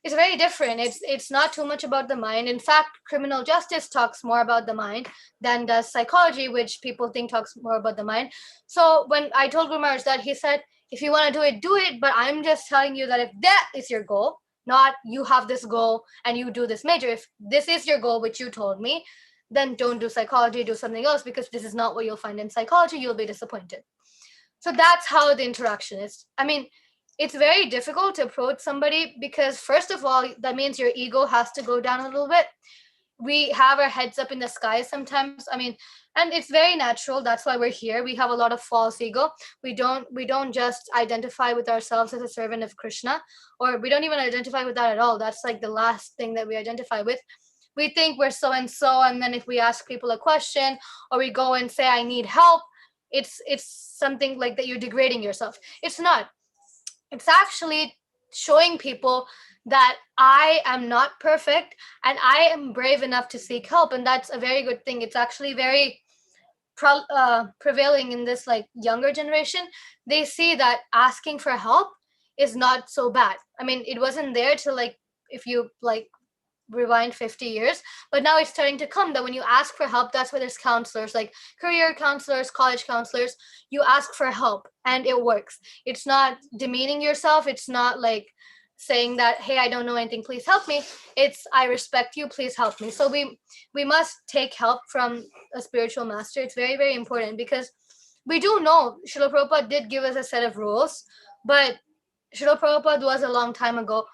It's very different. It's not too much about the mind. In fact, criminal justice talks more about the mind than does psychology, which people think talks more about the mind. So when I told Guru Maharaj that, he said, if you want to do it, but I'm just telling you that if that is your goal, not you have this goal and you do this major, if this is your goal, which you told me, then don't do psychology, do something else, because this is not what you'll find in psychology. You'll be disappointed. So that's how the interaction is. I mean, it's very difficult to approach somebody, because first of all, that means your ego has to go down a little bit. We have our heads up in the sky sometimes. I mean, and it's very natural. That's why we're here. We have a lot of false ego. We don't just identify with ourselves as a servant of Krishna, or we don't even identify with that at all. That's like the last thing that we identify with. We think we're so and so, and then if we ask people a question, or we go and say, I need help, it's something like that you're degrading yourself. It's not. It's actually showing people that I am not perfect and I am brave enough to seek help. And that's a very good thing. It's actually very prevailing in this like younger generation. They see that asking for help is not so bad. I mean, it wasn't there till like, if you like rewind 50 years, but now it's starting to come that when you ask for help, that's why there's counselors, like career counselors, college counselors. You ask for help and it works. It's not demeaning yourself. It's not like saying that, hey, I don't know anything, please help me. It's, I respect you, please help me. So we must take help from a spiritual master. It's very, very important, because we do know Srila Prabhupada did give us a set of rules, but Srila Prabhupada was a long time ago.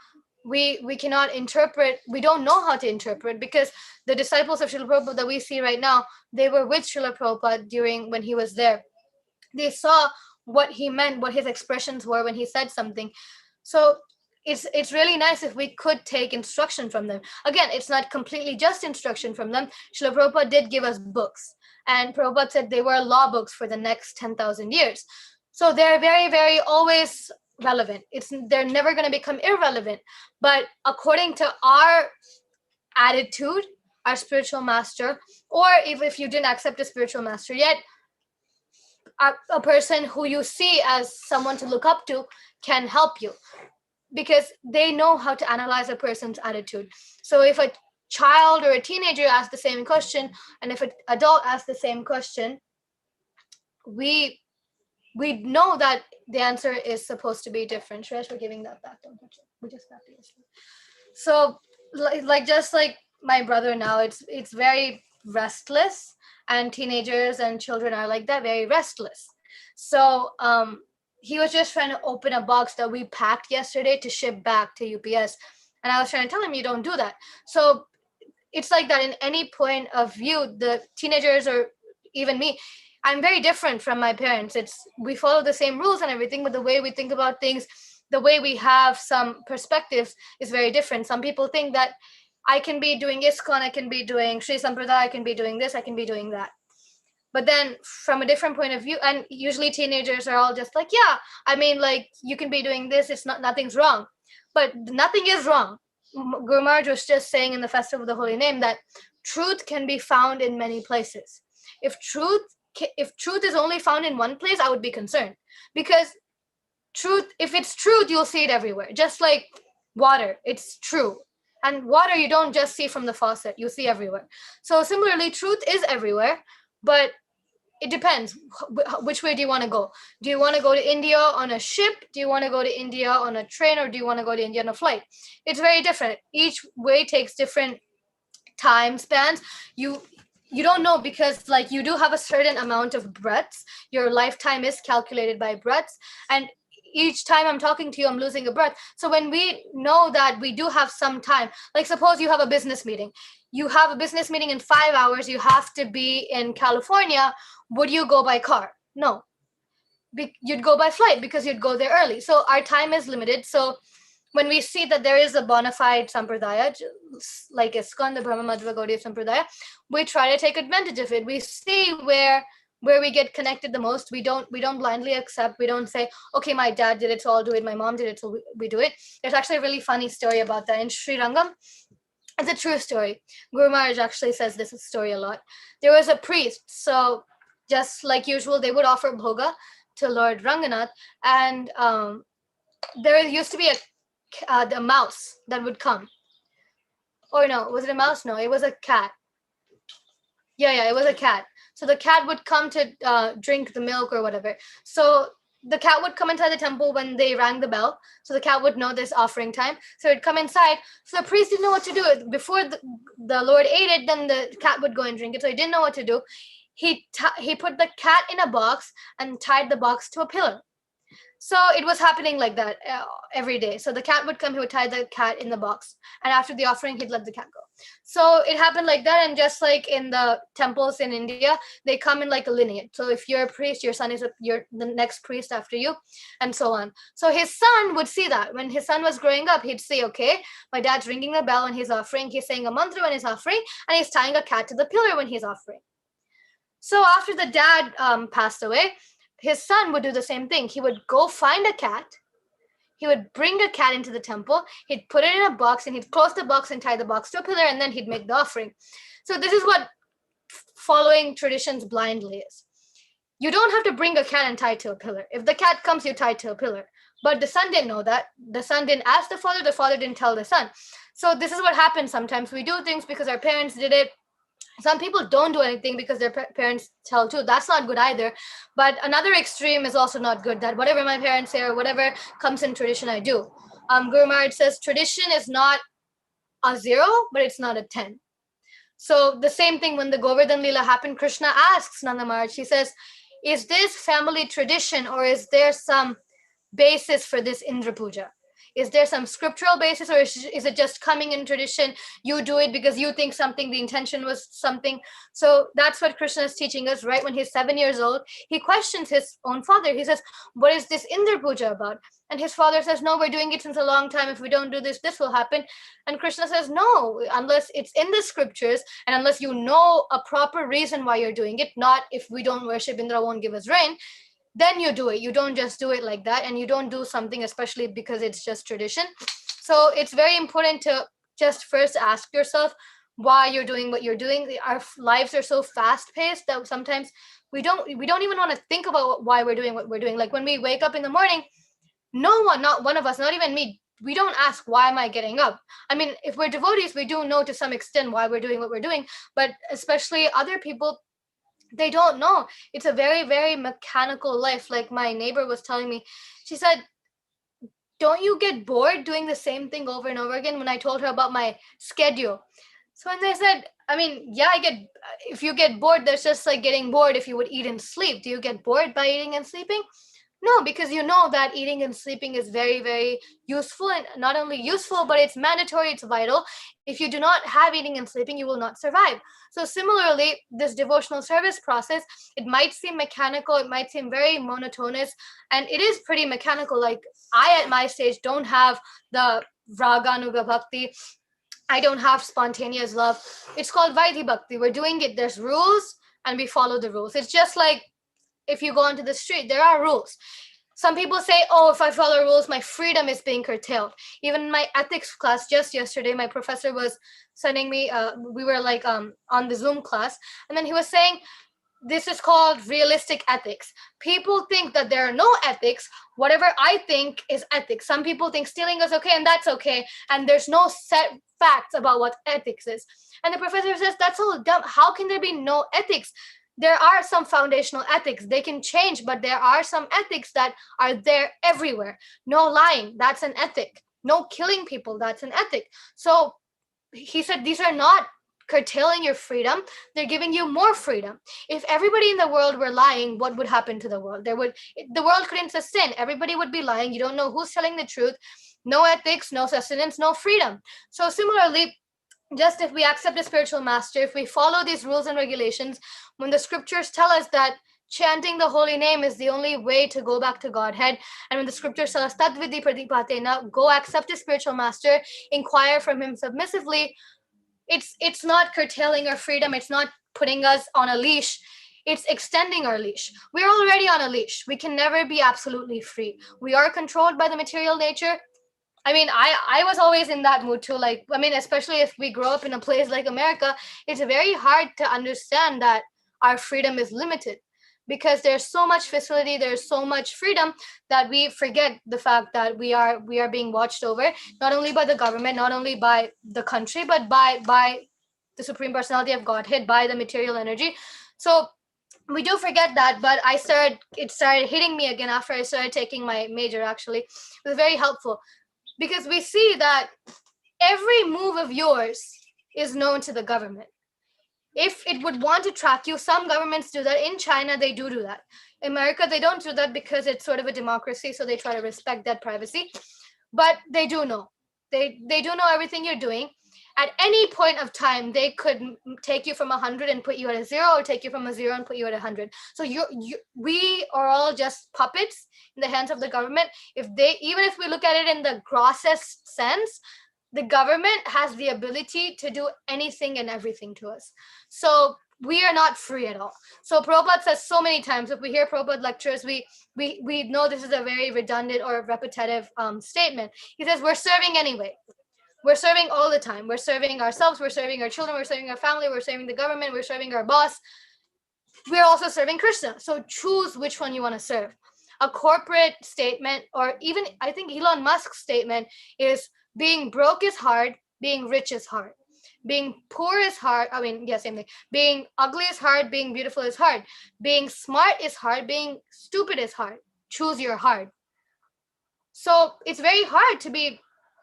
We cannot interpret, we don't know how to interpret, because the disciples of Srila Prabhupada that we see right now, they were with Srila Prabhupada when he was there. They saw what he meant, what his expressions were when he said something. So it's really nice if we could take instruction from them. Again, it's not completely just instruction from them. Srila Prabhupada did give us books, and Prabhupada said they were law books for the next 10,000 years. So they're very, very always relevant. They're never going to become irrelevant. But according to our attitude, our spiritual master, or if you didn't accept a spiritual master yet, a person who you see as someone to look up to can help you. because they know how to analyze a person's attitude. So if a child or a teenager asks the same question, and if an adult asks the same question, we know that the answer is supposed to be different. Shresh, we're giving that back. Don't touch it. We just got the issue. So like just like my brother now, it's very restless, and teenagers and children are like that, very restless. So he was just trying to open a box that we packed yesterday to ship back to UPS, and I was trying to tell him, you don't do that. So it's like that in any point of view, the teenagers or even me, I'm very different from my parents. We follow the same rules and everything, but the way we think about things, the way we have some perspectives is very different. Some people think that I can be doing ISKCON, I can be doing Sri Sampradaya, I can be doing this, I can be doing that. But then from a different point of view, and usually teenagers are all just like, yeah, I mean, like, you can be doing this, nothing's wrong. But nothing is wrong. Guru Maharaj was just saying in the Festival of the Holy Name that truth can be found in many places. If truth is only found in one place, I would be concerned, because if it's truth, you'll see it everywhere. Just like water, it's true. And water you don't just see from the faucet, you see everywhere. So similarly, truth is everywhere, but it depends. Which way do you want to go? Do you want to go to India on a ship? Do you want to go to India on a train? Or do you want to go to India on a flight? It's very different. Each way takes different time spans. You don't know, because like you do have a certain amount of breaths. Your lifetime is calculated by breaths, and each time I'm talking to you, I'm losing a breath. So when we know that we do have some time, like suppose you have a business meeting. You have a business meeting in 5 hours. You have to be in California. Would you go by car? No. You'd go by flight, because you'd go there early. So our time is limited. So when we see that there is a bona fide sampradaya, like ISKCON, the Brahma Madhva Gaudiya Sampradaya, we try to take advantage of it. We see where we get connected the most. We don't blindly accept. We don't say, okay, my dad did it, so I'll do it. My mom did it, so we do it. There's actually a really funny story about that in Sri Rangam. It's a true story. Guru Maharaj actually says this story a lot. There was a priest, so just like usual, they would offer bhoga to Lord Ranganath, and there used to be a mouse that would come. Or no, was it a mouse? No, it was a cat. Yeah, it was a cat. So the cat would come to drink the milk or whatever. So the cat would come inside the temple when they rang the bell. So the cat would know this offering time. So it'd come inside. So the priest didn't know what to do. Before the Lord ate it, then the cat would go and drink it. So he didn't know what to do. He put the cat in a box and tied the box to a pillar. So it was happening like that every day. So the cat would come, he would tie the cat in the box. And after the offering, he'd let the cat go. So it happened like that. And just like in the temples in India, they come in like a lineage. So if you're a priest, your son is the next priest after you, and so on. So his son would see that. When his son was growing up, he'd say, okay, my dad's ringing the bell when he's offering, he's saying a mantra when he's offering, and he's tying a cat to the pillar when he's offering. So after the dad passed away, his son would do the same thing. He would go find a cat. He would bring a cat into the temple. He'd put it in a box, and he'd close the box and tie the box to a pillar, and then he'd make the offering. So this is what following traditions blindly is. You don't have to bring a cat and tie it to a pillar. If the cat comes, you tie it to a pillar. But the son didn't know that. The son didn't ask the father didn't tell the son. So this is what happens sometimes. We do things because our parents did it. Some people don't do anything because their parents tell too. That's not good either. But another extreme is also not good, that whatever my parents say or whatever comes in tradition, I do. Guru Maharaj says tradition is not a 0, but it's not a 10. So the same thing when the Govardhan Leela happened, Krishna asks Nanda Maharaj, he says, is this family tradition, or is there some basis for this Indra Puja? Is there some scriptural basis, or is it just coming in tradition? You do it because you think something, the intention was something. So that's what Krishna is teaching us. Right when he's 7 years old, he questions his own father. He says, what is this Indra Puja about? And his father says, no, we're doing it since a long time. If we don't do this, this will happen. And Krishna says, no, unless it's in the scriptures and unless you know a proper reason why you're doing it, not if we don't worship, Indra won't give us rain, then you do it. You don't just do it like that, and you don't do something especially because it's just tradition. So it's very important to just first ask yourself why you're doing what you're doing. Our lives are so fast paced that sometimes we don't even want to think about why we're doing what we're doing. Like when we wake up in the morning, no one, not one of us, not even me, we don't ask, why am I getting up? I mean, if we're devotees, we do know to some extent why we're doing what we're doing, but especially other people, they don't know. It's a very, very mechanical life. Like my neighbor was telling me, she said, don't you get bored doing the same thing over and over again? When I told her about my schedule. So when they said, I mean, yeah, if you get bored, there's just like getting bored if you would eat and sleep. Do you get bored by eating and sleeping? No, because you know that eating and sleeping is very, very useful, and not only useful, but it's mandatory, it's vital. If you do not have eating and sleeping, you will not survive. So similarly, this devotional service process, it might seem mechanical, it might seem very monotonous, and it is pretty mechanical. Like I, at my stage, don't have the raganuga bhakti. I don't have spontaneous love. It's called Vaidhi Bhakti. We're doing it. There's rules and we follow the rules. It's just like if you go onto the street, there are rules. Some people say, oh, if I follow rules, my freedom is being curtailed. Even in my ethics class just yesterday, my professor was sending me, we were like on the Zoom class, and then he was saying, this is called realistic ethics. People think that there are no ethics. Whatever I think is ethics. Some people think stealing is okay and that's okay. And there's no set facts about what ethics is. And the professor says, that's all dumb. How can there be no ethics? There are some foundational ethics. They can change, but there are some ethics that are there everywhere. No lying, that's an ethic. No killing people, that's an ethic. So he said, these are not curtailing your freedom, they're giving you more freedom. If everybody in the world were lying, what would happen to the world? The world couldn't sustain. Everybody would be lying. You don't know who's telling the truth. No ethics, no sustenance, no freedom. So similarly, just if we accept a spiritual master, if we follow these rules and regulations, when the scriptures tell us that chanting the holy name is the only way to go back to Godhead, and when the scriptures tell us tadvidi pradipatena, go accept a spiritual master, inquire from him submissively, it's not curtailing our freedom. It's not putting us on a leash. It's extending our leash. We're already on a leash. We can never be absolutely free. We are controlled by the material nature. I mean, I was always in that mood too. Like, I mean, especially if we grow up in a place like America, it's very hard to understand that our freedom is limited, because there's so much facility, there's so much freedom, that we forget the fact that we are being watched over, not only by the government, not only by the country, but by the Supreme Personality of Godhead, by the material energy. So we do forget that, but it started hitting me again after I started taking my major. Actually, it was very helpful, because we see that every move of yours is known to the government. If it would want to track you, some governments do that. In China, they do that. In America, they don't do that because it's sort of a democracy, so they try to respect that privacy. But they do know. They do know everything you're doing. At any point of time, they could take you from 100 and put you at a 0, or take you from a 0 and put you at 100. So we are all just puppets in the hands of the government. Even if we look at it in the grossest sense, the government has the ability to do anything and everything to us. So we are not free at all. So Prabhupada says so many times, if we hear Prabhupada lectures, we know this is a very redundant or repetitive statement. He says, we're serving anyway. We're serving all the time. We're serving ourselves, we're serving our children, we're serving our family, we're serving the government, we're serving our boss. We're also serving Krishna. So choose which one you want to serve. A corporate statement, or even I think Elon Musk's statement is, being broke is hard, being rich is hard. Being poor is hard. I mean, yeah, same thing. Being ugly is hard, being beautiful is hard. Being smart is hard, being stupid is hard. Choose your hard. So it's very hard to be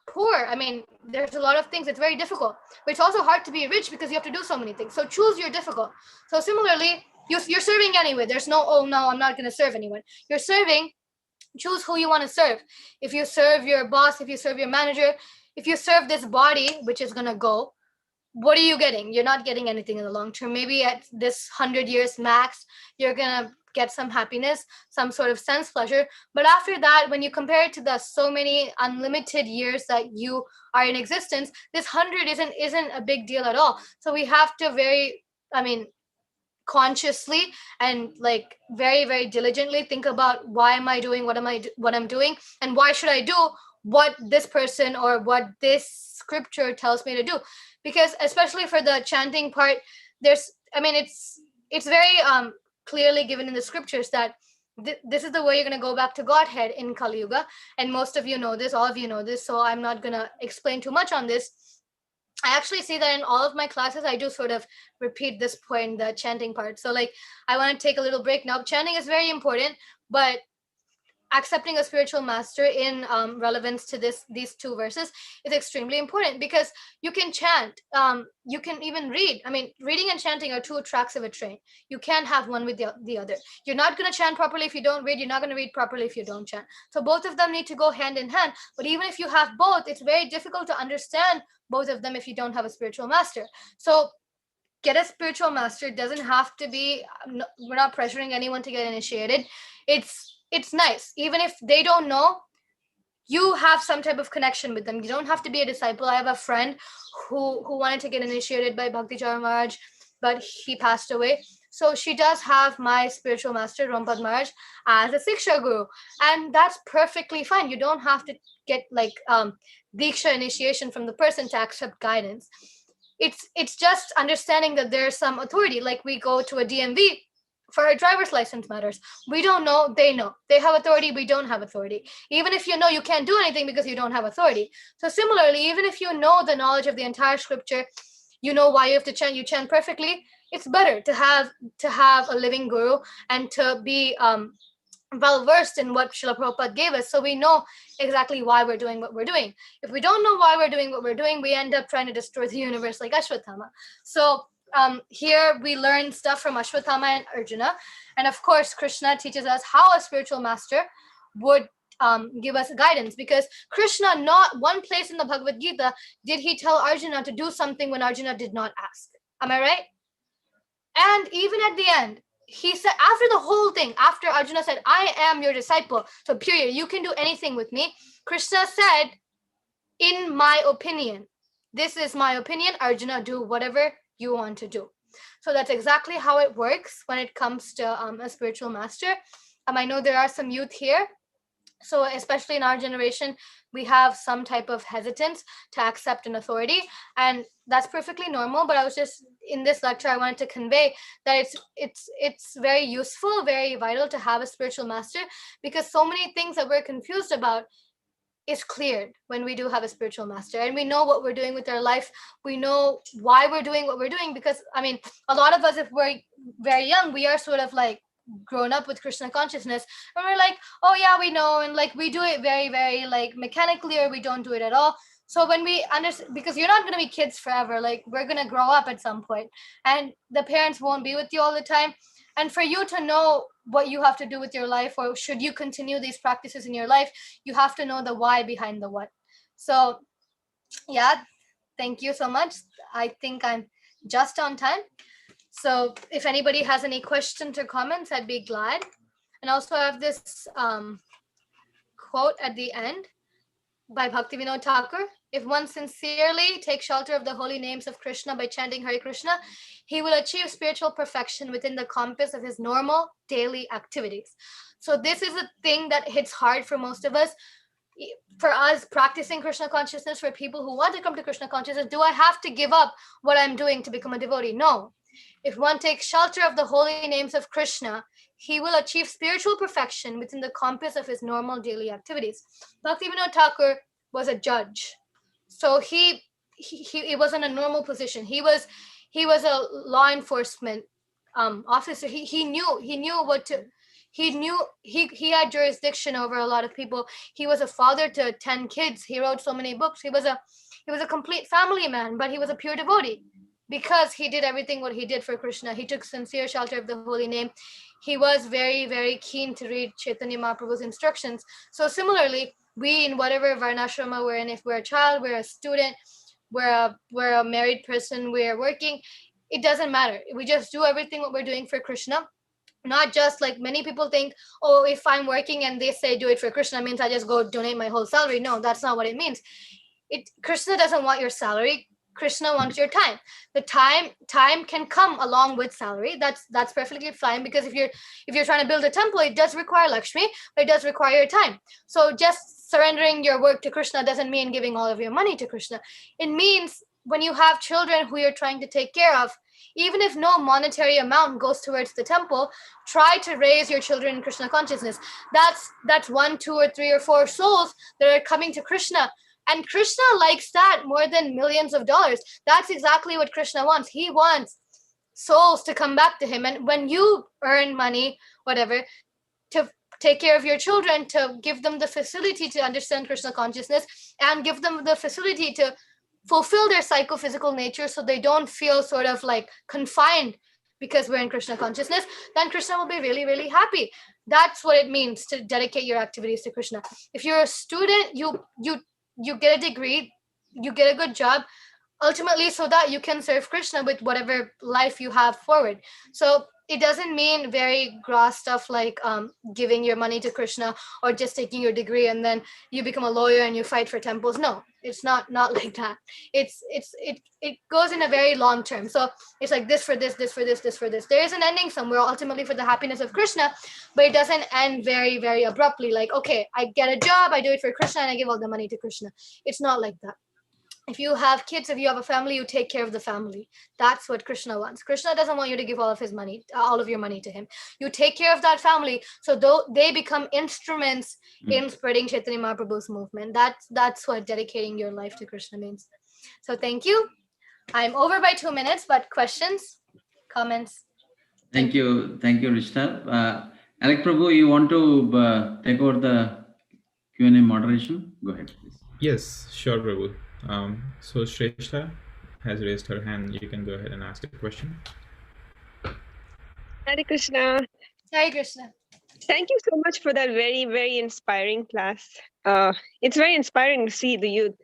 poor. I mean, there's a lot of things, it's very difficult. But it's also hard to be rich because you have to do so many things. So choose your difficult. So similarly, you're serving anyway. There's no, oh no, I'm not going to serve anyone. You're serving. Choose who you want to serve. If you serve your boss, if you serve your manager, if you serve this body, which is going to go, what are you getting? You're not getting anything in the long term. Maybe at this 100 years max, you're going to get some happiness, some sort of sense pleasure. But after that, when you compare it to the so many unlimited years that you are in existence, this 100 isn't a big deal at all. So we have to consciously and like very, very diligently think about, why am I doing what I'm doing, and why should I do what this person or what this scripture tells me to do? Because especially for the chanting part, it's very clearly given in the scriptures that this is the way you're going to go back to Godhead in Kali Yuga. And most of you know this, all of you know this, so I'm not going to explain too much on this. I actually see that in all of my classes, I do sort of repeat this point, the chanting part. So like, I want to take a little break now. Chanting is very important, but accepting a spiritual master in relevance to these two verses is extremely important, because you can chant, you can even read. I mean, reading and chanting are two tracks of a train. You can't have one with the other. You're not going to chant properly if you don't read. You're not going to read properly if you don't chant. So both of them need to go hand in hand. But even if you have both, it's very difficult to understand both of them if you don't have a spiritual master. So get a spiritual master. It doesn't have to be, we're not pressuring anyone to get initiated. It's nice. Even if they don't know, you have some type of connection with them. You don't have to be a disciple. I have a friend who wanted to get initiated by Bhakti Char Maharaj, but he passed away. So she does have my spiritual master, Rompad Maharaj, as a Siksha Guru. And that's perfectly fine. You don't have to get like Diksha initiation from the person to accept guidance. It's just understanding that there's some authority. Like we go to a DMV for our driver's license matters. We don't know, they know. They have authority, we don't have authority. Even if you know, you can't do anything because you don't have authority. So similarly, even if you know the knowledge of the entire scripture, you know why you have to chant, you chant perfectly, it's better to have a living guru and to be well versed in what Srila Prabhupada gave us, so we know exactly why we're doing what we're doing. If we don't know why we're doing what we're doing, we end up trying to destroy the universe like Ashwatthama. So here we learn stuff from Ashwatthama and Arjuna, and of course Krishna teaches us how a spiritual master would give us guidance, because Krishna, not one place in the Bhagavad Gita did he tell Arjuna to do something when Arjuna did not ask. Am I right? And even at the end, he said, after the whole thing, after Arjuna said, I am your disciple, so period, you can do anything with me, Krishna said, in my opinion, this is my opinion, Arjuna, do whatever you want to do. So that's exactly how it works when it comes to a spiritual master. I know there are some youth here, so especially in our generation, we have some type of hesitance to accept an authority, and that's perfectly normal. But I was just, in this lecture, I wanted to convey that it's very useful, very vital to have a spiritual master, because so many things that we're confused about is cleared when we do have a spiritual master, and we know what we're doing with our life. We know why we're doing what we're doing, because I mean, a lot of us, if we're very young, we are sort of like grown up with Krishna consciousness, and we're like, oh yeah, we know, and like we do it very, very like mechanically, or we don't do it at all. So when we understand, because you're not going to be kids forever, like we're going to grow up at some point, and the parents won't be with you all the time. And for you to know what you have to do with your life, or should you continue these practices in your life, you have to know the why behind the what. So yeah, thank you so much. I think I'm just on time. So if anybody has any questions or comments, I'd be glad. And also I have this quote at the end by Bhaktivinoda Thakur. If one sincerely takes shelter of the holy names of Krishna by chanting Hare Krishna, he will achieve spiritual perfection within the compass of his normal daily activities. So this is a thing that hits hard for most of us. For us practicing Krishna consciousness, for people who want to come to Krishna consciousness, do I have to give up what I'm doing to become a devotee? No. If one takes shelter of the holy names of Krishna, he will achieve spiritual perfection within the compass of his normal daily activities. Bhaktivinoda Thakur was a judge. So he wasn't a normal position. He was a law enforcement officer. He had jurisdiction over a lot of people. He was a father to 10 kids. He wrote so many books. He was a complete family man, but he was a pure devotee because he did everything what he did for Krishna. He took sincere shelter of the holy name. He was very, very keen to read Chaitanya Mahaprabhu's instructions. So similarly, we, in whatever varnashrama we're in, if we're a child, we're a student, we're a married person, we're working, it doesn't matter. We just do everything what we're doing for Krishna. Not just like many people think, oh, if I'm working and they say do it for Krishna, means I just go donate my whole salary. No, that's not what it means. Krishna doesn't want your salary. Krishna wants your time. The time can come along with salary. That's perfectly fine, because if you're trying to build a temple, it does require Lakshmi, but it does require your time. So just surrendering your work to Krishna doesn't mean giving all of your money to Krishna. It means when you have children who you're trying to take care of, Even if no monetary amount goes towards the temple, try to raise your children in Krishna consciousness. That's 1, 2, or 3 or 4 souls that are coming to Krishna. And Krishna likes that more than millions of dollars. That's exactly what Krishna wants. He wants souls to come back to him. And when you earn money, whatever, to take care of your children, to give them the facility to understand Krishna consciousness and give them the facility to fulfill their psychophysical nature so they don't feel sort of like confined because we're in Krishna consciousness, then Krishna will be really, really happy. That's what it means to dedicate your activities to Krishna. If you're a student, you get a degree, you get a good job, ultimately so that you can serve Krishna with whatever life you have forward. So it doesn't mean very gross stuff like giving your money to Krishna or just taking your degree and then you become a lawyer and you fight for temples. No, it's not like that. It goes in a very long term. So it's like this for this, this for this, this for this. There is an ending somewhere ultimately for the happiness of Krishna, but it doesn't end very, very abruptly. Like, okay, I get a job, I do it for Krishna and I give all the money to Krishna. It's not like that. If you have kids, if you have a family, you take care of the family. That's what Krishna wants. Krishna doesn't want you to give all of your money to him. You take care of that family, so they become instruments in spreading Chaitanya Mahaprabhu's movement. That's what dedicating your life to Krishna means. So thank you. I'm over by 2 minutes, but questions, comments? Thank you, Hrsta. Alec Prabhu, you want to take over the Q&A moderation? Go ahead, please. Yes, sure, Prabhu. So Shrestha has raised her hand. You can go ahead and ask a question. Hare Krishna. Hare Krishna. Thank you so much for that very, very inspiring class. It's very inspiring to see the youth.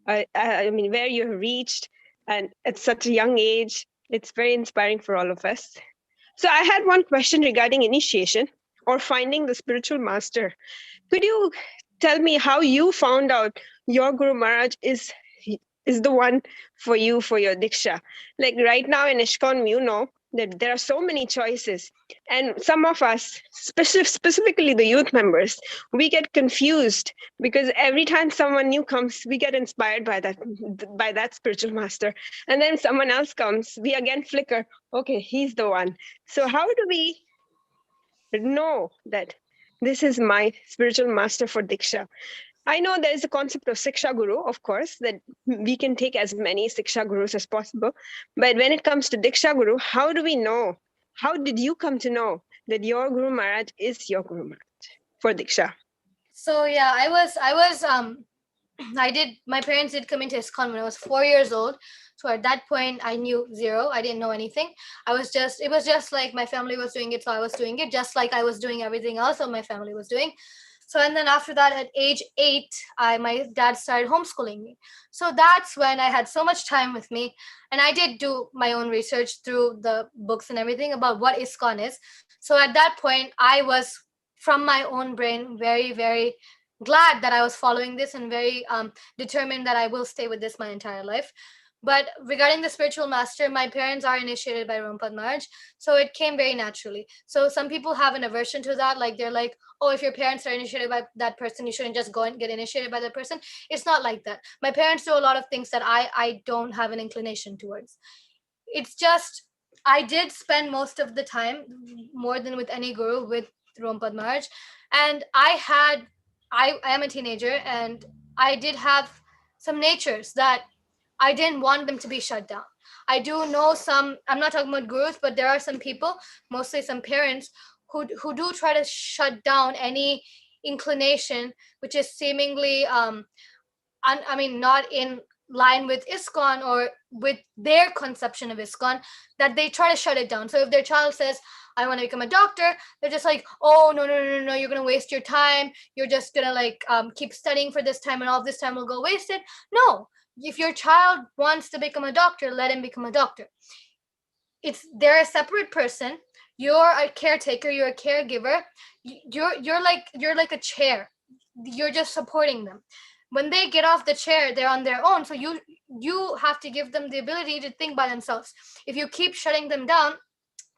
I mean, where you have reached and at such a young age. It's very inspiring for all of us. So I had one question regarding initiation or finding the spiritual master. Could you tell me how you found out your Guru Maharaj is the one for you for your Diksha? Like right now in ISKCON, you know that there are so many choices, and some of us, specifically the youth members, we get confused because every time someone new comes, we get inspired by that spiritual master, and then someone else comes, we again flicker, okay, he's the one. So how do we know that this is my spiritual master for Diksha? I know there is a concept of Siksha Guru, of course, that we can take as many Siksha Gurus as possible. But when it comes to Diksha Guru, how do we know? How did you come to know that your Guru Maharaj is your Guru Maharaj for Diksha? So yeah, my parents did come into ISKCON when I was 4 years old. So at that point, I knew zero. I didn't know anything. It was just like my family was doing it, so I was doing it, just like I was doing everything else that my family was doing. So, and then after that, at age 8, my dad started homeschooling me. So that's when I had so much time with me. And I did do my own research through the books and everything about what ISKCON is. So at that point, I was, from my own brain, very, very glad that I was following this and very determined that I will stay with this my entire life. But regarding the spiritual master, my parents are initiated by Prabhupada Maharaj, so it came very naturally. So some people have an aversion to that, like they're like, oh, if your parents are initiated by that person, you shouldn't just go and get initiated by that person. It's not like that. My parents do a lot of things that I don't have an inclination towards. It's just, I did spend most of the time, more than with any guru, with Prabhupada Maharaj. And I am a teenager, and I did have some natures that I didn't want them to be shut down. I do know some, I'm not talking about gurus, but there are some people, mostly some parents, who do try to shut down any inclination which is seemingly, not in line with ISKCON or with their conception of ISKCON, that they try to shut it down. So if their child says, I want to become a doctor, they're just like, oh, no, you're going to waste your time. You're just going to keep studying for this time and all this time will go wasted. No. If your child wants to become a doctor, let him become a doctor. They're a separate person. You're a caretaker. You're a caregiver. You're like a chair. You're just supporting them. When they get off the chair, they're on their own. So you have to give them the ability to think by themselves. If you keep shutting them down,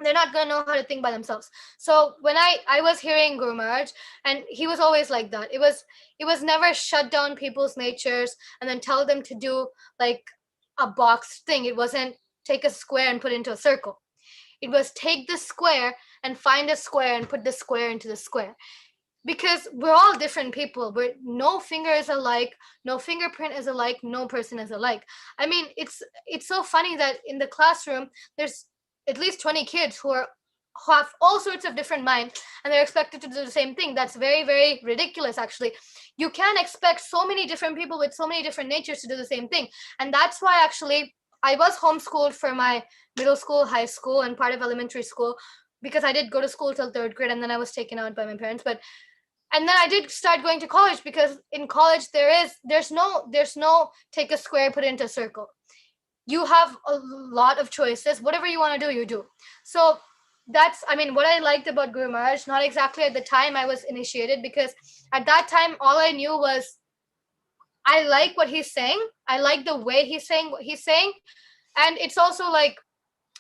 they're not going to know how to think by themselves. So when I was hearing Guru Maharaj, and he was always like that. It was never shut down people's natures and then tell them to do like a box thing. It wasn't take a square and put it into a circle. It was take the square and find a square and put the square into the square. Because we're all different people. No finger is alike, no fingerprint is alike, no person is alike. I mean, it's so funny that in the classroom there's at least 20 kids who have all sorts of different minds, and they're expected to do the same thing. That's very, very ridiculous, actually. You can't expect so many different people with so many different natures to do the same thing. And that's why actually I was homeschooled for my middle school, high school, and part of elementary school, because I did go to school till 3rd grade, and then I was taken out by my parents. And then I did start going to college, because in college there's no take a square, put it into a circle. You have a lot of choices. Whatever you want to do, you do. So that's, I mean, what I liked about Guru Maharaj, not exactly at the time I was initiated, because at that time all I knew was I like what he's saying. I like the way he's saying what he's saying. And it's also like,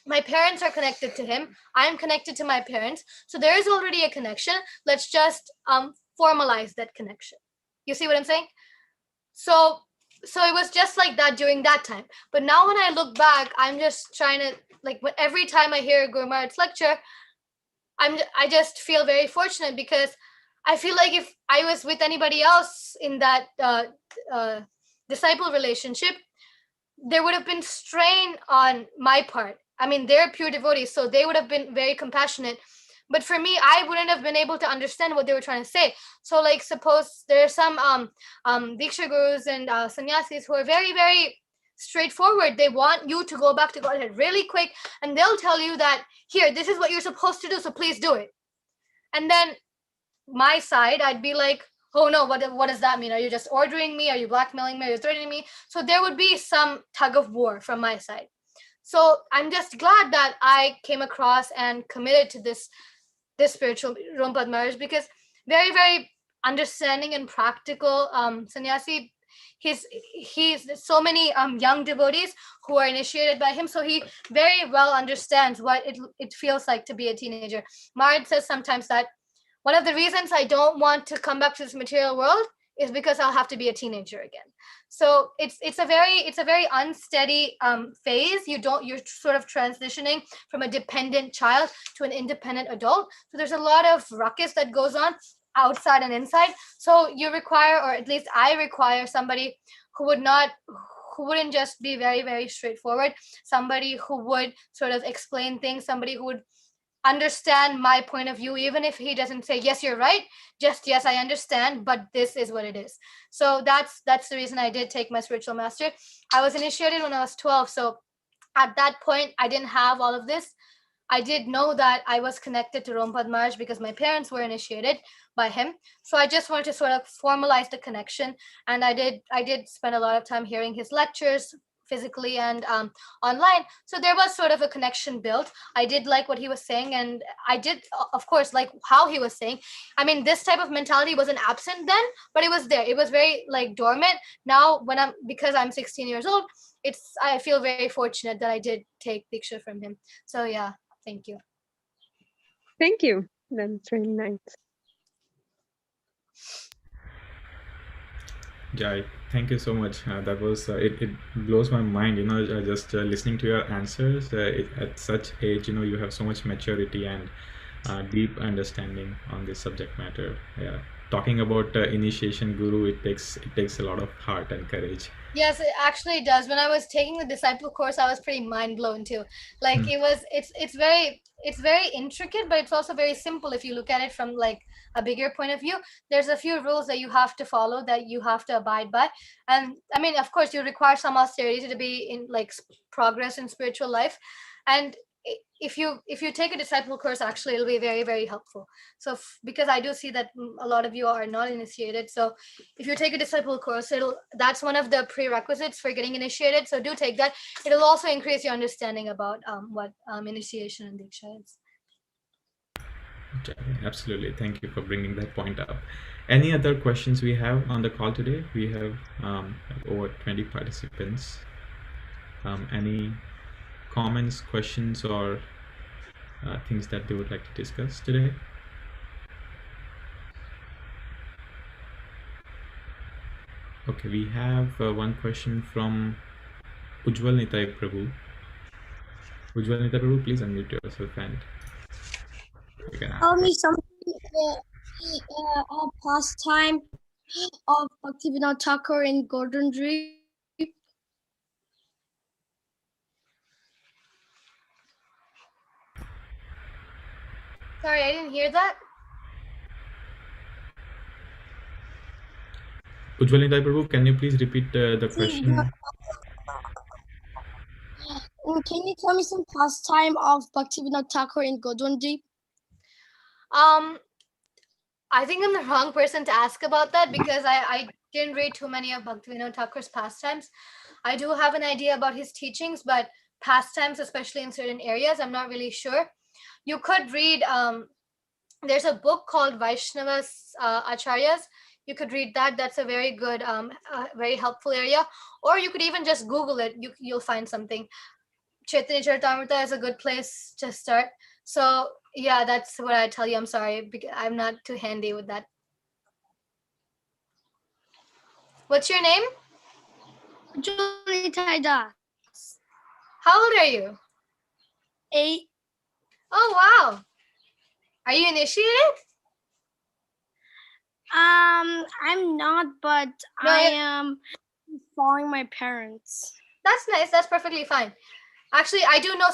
my parents are connected to him. I'm connected to my parents. So there is already a connection. Let's just formalize that connection. You see what I'm saying? So it was just like that during that time. But now when I look back, I'm just trying to, like, every time I hear Guru Maharaj's lecture, I just feel very fortunate, because I feel like if I was with anybody else in that disciple relationship, there would have been strain on my part. I mean, they're pure devotees, so they would have been very compassionate. But for me, I wouldn't have been able to understand what they were trying to say. So, like, suppose there are some Diksha Gurus and sannyasis who are very, very straightforward. They want you to go back to Godhead really quick, and they'll tell you that, here, this is what you're supposed to do, so please do it. And then my side, I'd be like, oh no, what does that mean? Are you just ordering me? Are you blackmailing me? Are you threatening me? So there would be some tug of war from my side. So I'm just glad that I came across and committed to this spiritual Prabhupada Maharaj, because very, very understanding and practical sannyasi. He's so many young devotees who are initiated by him, so he very well understands what it feels like to be a teenager. Maharaj says sometimes that one of the reasons I don't want to come back to this material world is because I'll have to be a teenager again. So it's a very unsteady phase. You're sort of transitioning from a dependent child to an independent adult. So there's a lot of ruckus that goes on outside and inside. So you require, or at least I require, somebody who wouldn't just be very, very straightforward, somebody who would sort of explain things, somebody who would understand my point of view, even if he doesn't say, yes, you're right, just, yes, I understand, but this is what it is. So that's the reason I did take my spiritual master. I was initiated when I was 12. So at that point, I didn't have all of this. I did know that I was connected to Prabhupada Maharaj because my parents were initiated by him. So I just wanted to sort of formalize the connection. And I did spend a lot of time hearing his lectures, physically and online. So there was sort of a connection built. I did like what he was saying, and I did, of course, like how he was saying. I mean, this type of mentality wasn't absent then, but it was there. It was very like dormant. Now, because I'm 16 years old, I feel very fortunate that I did take Diksha from him. So yeah, thank you. Thank you. That's really nice. Jai, thank you so much. That was it blows my mind, just listening to your answers. At such age, you have so much maturity and deep understanding on this subject matter. Yeah, talking about initiation guru, it takes a lot of heart and courage. Yes, it actually does. When I was taking the disciple course, I was pretty mind blown too. Like it's very intricate, but it's also very simple if you look at it from like a bigger point of view. There's a few rules that you have to follow, that you have to abide by. And I mean, of course, you require some austerity to be in like progress in spiritual life. And if you take a disciple course, actually it'll be very, very helpful. So because I do see that a lot of you are not initiated, so if you take a disciple course, that's one of the prerequisites for getting initiated. So do take that. It'll also increase your understanding about what initiation and diksha is. Okay, absolutely. Thank you for bringing that point up. Any other questions we have on the call today? We have over 20 participants. Any comments, questions, or things that they would like to discuss today? Okay, we have one question from Ujjwal Nitai Prabhu. Ujjwalita Prabhu, please unmute yourself and you can Tell ask. me something a pastime of Bhaktivinoda Thakur in Golden Dream. Sorry, I didn't hear that. Ujjwalita Prabhu, can you please repeat the question? Can you tell me some pastime of Bhaktivinoda Thakur in Golden Dream? I think I'm the wrong person to ask about that because I didn't read too many of Bhaktivinoda Thakur's pastimes. I do have an idea about his teachings, but pastimes, especially in certain areas, I'm not really sure. You could read, there's a book called Vaishnavas Acharyas. You could read that. That's a very good, very helpful area. Or you could even just Google it. You'll find something. Chaitanya Charitamrita is a good place to start. So yeah, that's what I tell you. I'm sorry, because I'm not too handy with that. What's your name? How old are you? 8. Oh wow. Are you initiated? I'm not, but No, I am following my parents. That's nice. That's perfectly fine. Actually, I do know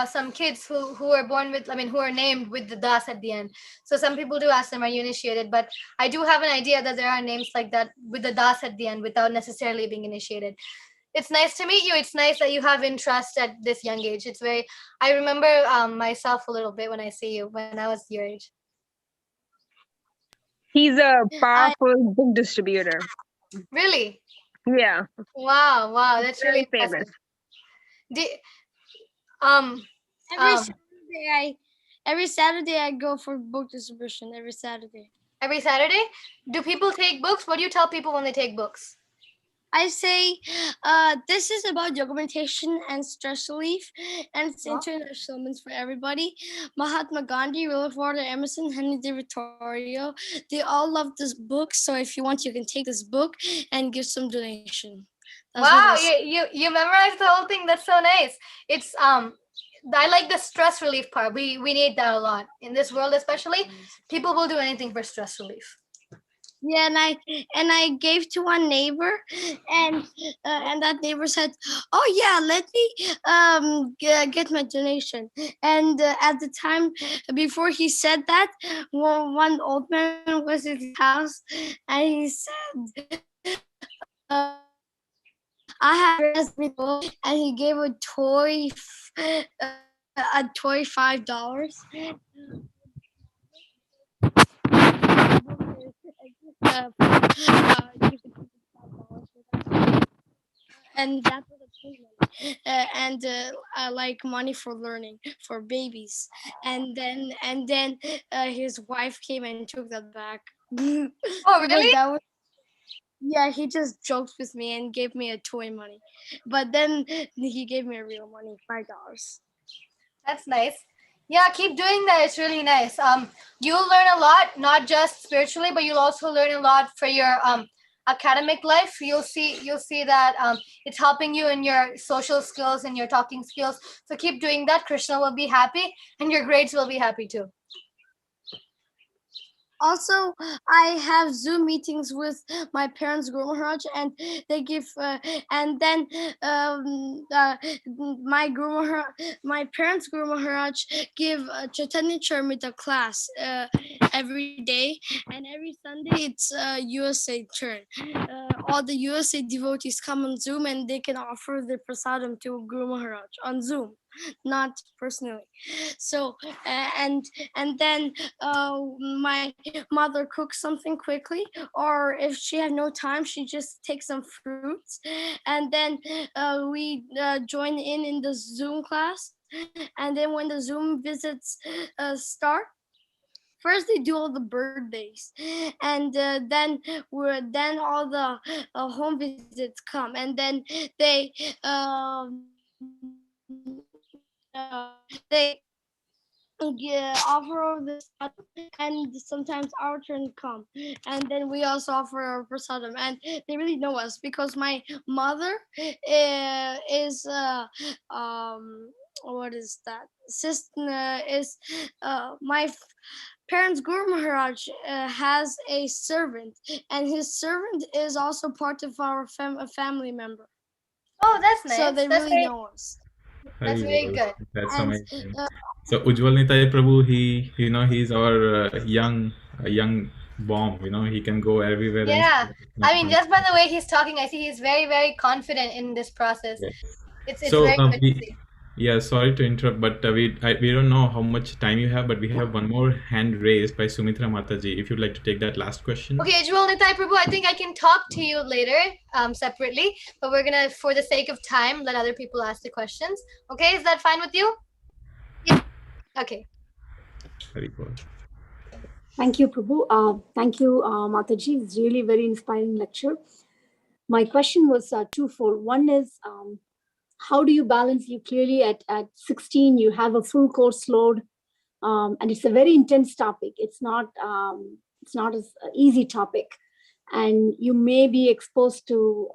some kids who are born with, who are named with the Das at the end. So some people do ask them, "Are you initiated?" But I do have an idea that there are names like that with the Das at the end without necessarily being initiated. It's nice to meet you. It's nice that you have interest at this young age. It's very. I remember myself a little bit when I see you when I was your age. He's a powerful book distributor. Really? Yeah. Wow! Wow! That's Very really famous. Every Saturday I go for book distribution. Every Saturday. Every Saturday? Do people take books? What do you tell people when they take books? I say, this is about yoga meditation and stress relief, and it's international means for everybody. Mahatma Gandhi, Rudolph Waldo Emerson, Henry David Thoreau, they all love this book. So if you want, you can take this book and give some donation. That's Wow, you memorized the whole thing. That's so nice. It's I like the stress relief part. We need that a lot in this world, especially. People will do anything for stress relief. Yeah, and I gave to one neighbor, and that neighbor said, "Oh yeah, let me get my donation." And at the time before he said that, one old man was at his house, and he said, "I have dressed me," and he gave a toy $5. And that was a free money, and like money for learning for babies. And then his wife came and took that back. Oh really? Yeah, he just joked with me and gave me a toy money, but then he gave me a real money, $5. That's nice. Yeah, keep doing that. It's really nice. You'll learn a lot, not just spiritually, but you'll also learn a lot for your academic life. You'll see that it's helping you in your social skills and your talking skills. So keep doing that. Krishna will be happy, and your grades will be happy too. Also, I have Zoom meetings with my parents, Guru Maharaj, and they give, and then my parents, Guru Maharaj, give Chaitanya Charamrita class every day, and every Sunday it's USA turn. All the USA devotees come on Zoom, and they can offer the prasadam to Guru Maharaj on Zoom, not personally. So and then my mother cooks something quickly, or if she had no time, she just takes some fruits, and then we join in the Zoom class. And then when the Zoom visits start, first they do all the birthdays, and then all the home visits come, and then they offer all this, and sometimes our turn come, and then we also offer our prasadam, and they really know us because my mother is what is that? My parents' Guru Maharaj has a servant, and his servant is also part of our family member. Oh, that's nice. So they That's really very, know us. that's very good. That's And amazing. So Ujjwal Nitai Prabhu, he, he's our young bomb. He can go everywhere. Yeah, And I mean, just by the way he's talking, I see he's very, very confident in this process. Yes. It's So very good to see. yeah, sorry to interrupt, but we don't know how much time you have, but we have one more hand raised by Sumitra Mataji. If you'd like to take that last question. Okay, Ujjwal Nitai Prabhu, I think I can talk to you later separately, but we're gonna, for the sake of time, let other people ask the questions. Okay, is that fine with you? Yeah. Okay. Very good. Thank you, Prabhu. Thank you, Mataji. It's really very inspiring lecture. My question was twofold. One is, how do you balance? You clearly at 16, you have a full course load, and it's a very intense topic. It's not as easy topic, and you may be exposed to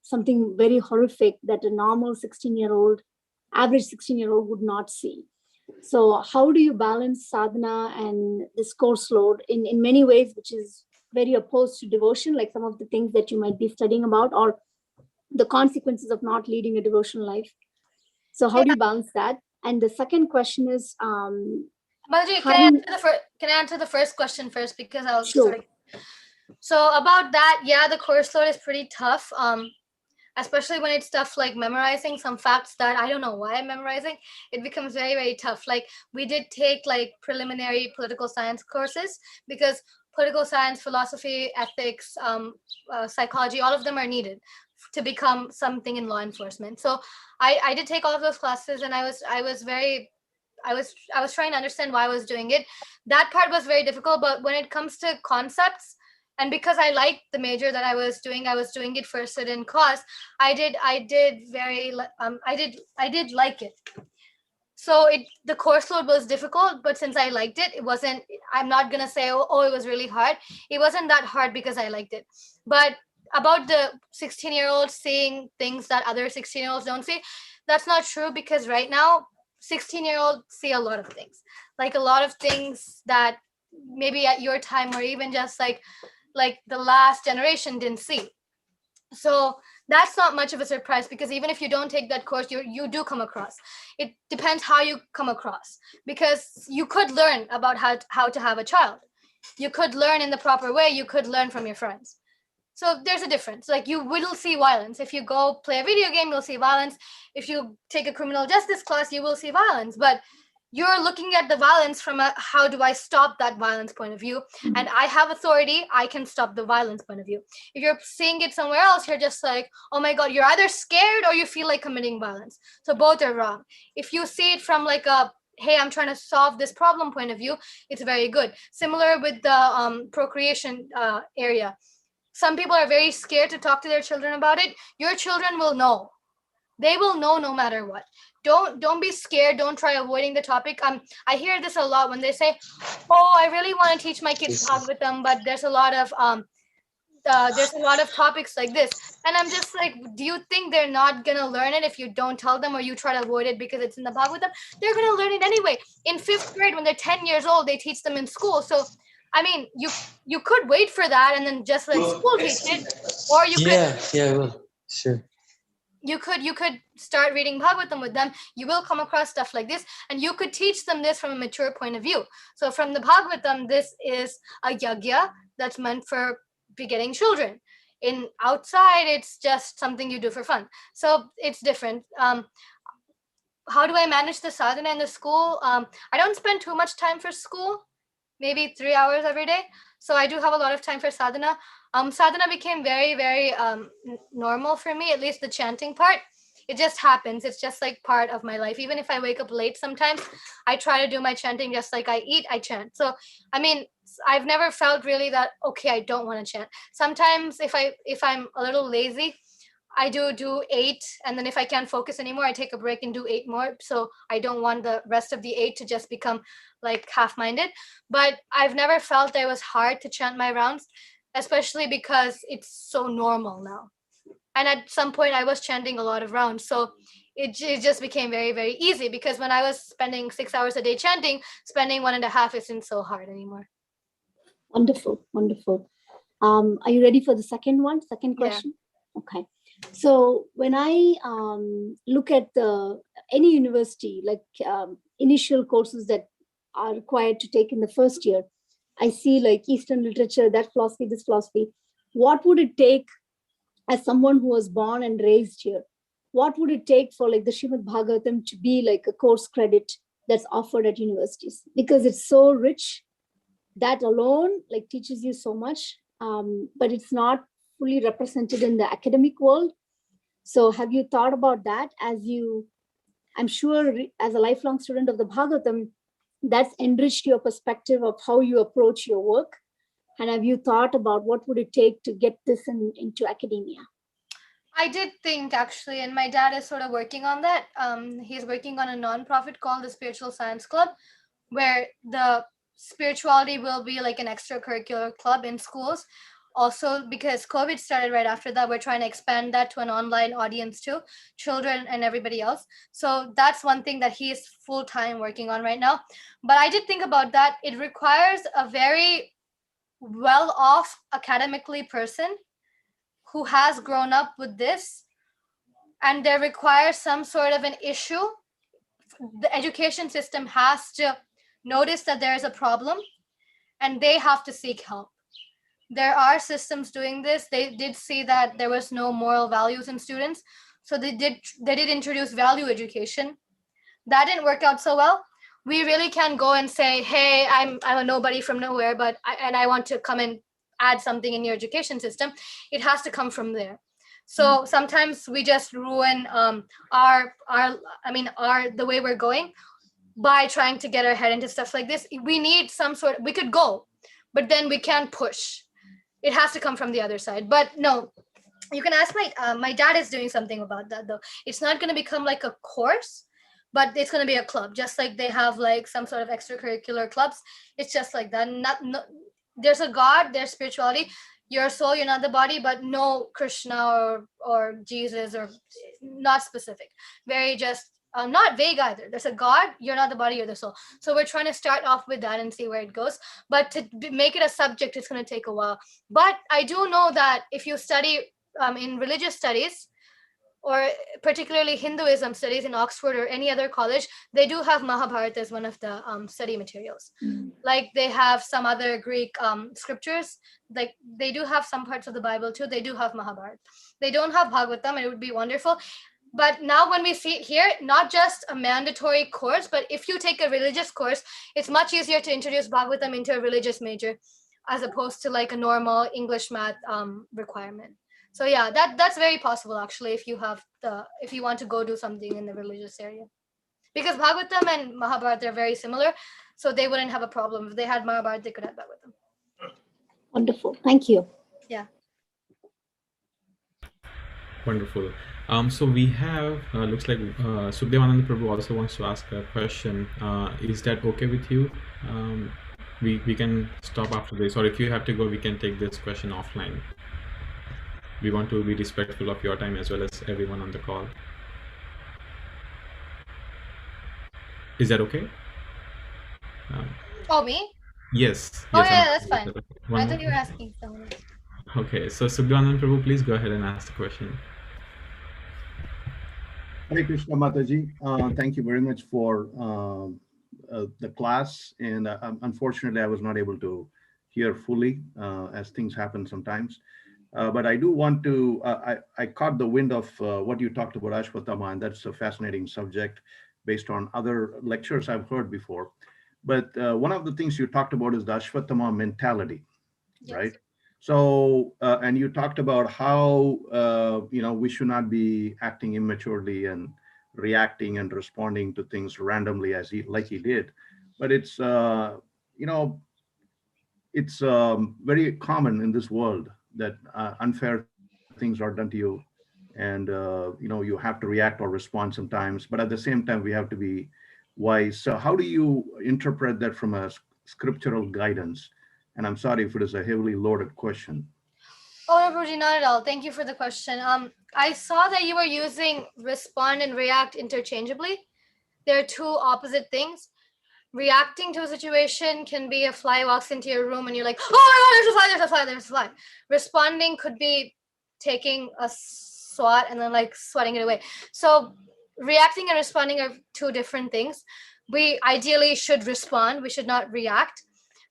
something very horrific that a normal 16-year-old, average 16-year-old would not see. So how do you balance sadhana and this course load in many ways, which is very opposed to devotion, like some of the things that you might be studying about, or the consequences of not leading a devotional life? So how do you balance that? And the second question is, Mataji, can I answer the first question first, because I'll sure. So about that, yeah, the course load is pretty tough. Especially when it's stuff like memorizing some facts that I don't know why I'm memorizing, it becomes very, very tough. Like we did take like preliminary political science courses, because political science, philosophy, ethics, psychology, all of them are needed to become something in law enforcement. So I did take all of those classes, and I was trying to understand why I was doing it. That part was very difficult, but when it comes to concepts, and because I liked the major that I was doing it for a certain cause. I did like it. So the course load was difficult, but since I liked it, it wasn't. I'm not gonna say oh it was really hard. It wasn't that hard because I liked it. But about the 16-year-olds seeing things that other 16-year-olds don't see, that's not true, because right now 16-year-olds see a lot of things, like a lot of things that maybe at your time, or even just like the last generation didn't see. So that's not much of a surprise, because even if you don't take that course, you do come across. It depends how you come across, because you could learn about how to have a child. You could learn in the proper way. You could learn from your friends. So there's a difference. Like you will see violence. If you go play a video game, you'll see violence. If you take a criminal justice class, you will see violence. But you're looking at the violence from a how do I stop that violence point of view, and I have authority, I can stop the violence point of view. If you're seeing it somewhere else, you're just like, oh my god, you're either scared or you feel like committing violence. So both are wrong. If you see it from like a hey, I'm trying to solve this problem point of view, it's very good. Similar with the procreation area. Some people are very scared to talk to their children about it. Your children will know. They will know no matter what. Don't be scared. Don't try avoiding the topic. I hear this a lot when they say, oh, I really want to teach my kids Bhagavatam, but there's a lot of topics like this. And I'm just like, do you think they're not gonna learn it if you don't tell them, or you try to avoid it because it's in the Bhagavatam? They're gonna learn it anyway. In 5th grade, when they're 10 years old, they teach them in school. So I mean, you could wait for that and then just let school teach it, or you could sure. You could start reading Bhagavatam with them. You will come across stuff like this, and you could teach them this from a mature point of view. So from the Bhagavatam, this is a yagya that's meant for begetting children. In outside, it's just something you do for fun. So it's different. How do I manage the sadhana in the school? I don't spend too much time for school, maybe 3 hours every day. So I do have a lot of time for sadhana. Sadhana became very, very normal for me, at least the chanting part. It just happens. It's just like part of my life. Even if I wake up late sometimes, I try to do my chanting just like I eat, I chant. So, I mean, I've never felt really that, okay, I don't want to chant. Sometimes if I'm a little lazy, I do 8, and then if I can't focus anymore, I take a break and do 8 more. So I don't want the rest of the 8 to just become like half-minded. But I've never felt that it was hard to chant my rounds, especially because it's so normal now. And at some point I was chanting a lot of rounds. So it just became very, very easy, because when I was spending 6 hours a day chanting, spending 1.5 isn't so hard anymore. Wonderful, wonderful. Are you ready for the second Yeah. question? Okay. So when I look at any university, like initial courses that are required to take in the first year, I see like Eastern literature, that philosophy, this philosophy. What would it take, as someone who was born and raised here, what would it take for like the Srimad Bhagavatam to be like a course credit that's offered at universities? Because it's so rich, that alone like teaches you so much, but it's not fully represented in the academic world. So have you thought about that, as you, I'm sure as a lifelong student of the Bhagavatam, that's enriched your perspective of how you approach your work? And have you thought about what would it take to get this into academia? I did think, actually, and my dad is sort of working on that. He's working on a non-profit called the Spiritual Science Club, where the spirituality will be like an extracurricular club in schools. Also, because COVID started right after that, we're trying to expand that to an online audience too, children and everybody else. So that's one thing that he is full-time working on right now. But I did think about that. It requires a very well-off academically person who has grown up with this, and there requires some sort of an issue. The education system has to notice that there is a problem, and they have to seek help. There are systems doing this. They did see that there was no moral values in students, so they did introduce value education. That didn't work out so well. We really can't go and say, hey, I'm a nobody from nowhere, but I want to come and add something in your education system. It has to come from there. So sometimes we just ruin the way we're going by trying to get our head into stuff like this. We need some sort. We could go, but then we can't push. It has to come from the other side. But no, you can ask my dad is doing something about that though. It's not going to become like a course, but it's going to be a club, just like they have like some sort of extracurricular clubs. It's just like that. There's a God, there's spirituality. You're a soul, you're not the body, but no Krishna or Jesus, or not specific. Very just not vague either. There's a God, you're not the body, you're the soul. So we're trying to start off with that and see where it goes. But to make it a subject, it's going to take a while. But I do know that if you study in religious studies, or particularly Hinduism studies in Oxford or any other college, they do have Mahabharata as one of the study materials. Like they have some other Greek scriptures, like they do have some parts of the Bible too. They do have Mahabharata. They don't have Bhagavatam, and it would be wonderful. But now when we see it here, not just a mandatory course, but if you take a religious course, it's much easier to introduce Bhagavatam into a religious major as opposed to like a normal English math requirement. So yeah, that's very possible actually, if you want to go do something in the religious area, because Bhagavatam and Mahabharata are very similar, so they wouldn't have a problem. If they had Mahabharata, they could have Bhagavatam. Wonderful, thank you. Yeah. Wonderful. So we have, looks like Sukhdevananda Prabhu also wants to ask a question. Is that okay with you? We can stop after this, or if you have to go, we can take this question offline. We want to be respectful of your time as well as everyone on the call. Is that okay? Oh, me? Yes. Oh yes, yeah, that's fine. I thought more. you were asking someone else. Okay, so Sukhdevananda Prabhu, please go ahead and ask the question. Hare Krishna Mataji, thank you very much for the class, and unfortunately I was not able to hear fully as things happen sometimes. But I do want to, I caught the wind of what you talked about Ashwatthama, and that's a fascinating subject based on other lectures I've heard before. But one of the things you talked about is the Ashwatthama mentality, yes. Right? So, and you talked about how, we should not be acting immaturely and reacting and responding to things randomly like he did. But it's, it's very common in this world that unfair things are done to you, and you have to react or respond sometimes, but at the same time we have to be wise. So how do you interpret that from a scriptural guidance? And I'm sorry if it is a heavily loaded question. Oh, no, Prabhuji, not at all. Thank you for the question. I saw that you were using respond and react interchangeably. They're two opposite things. Reacting to a situation can be a fly walks into your room and you're like, oh my God, there's a fly, there's a fly. Responding could be taking a swat and then like swatting it away. So reacting and responding are two different things. We ideally should respond. We should not react.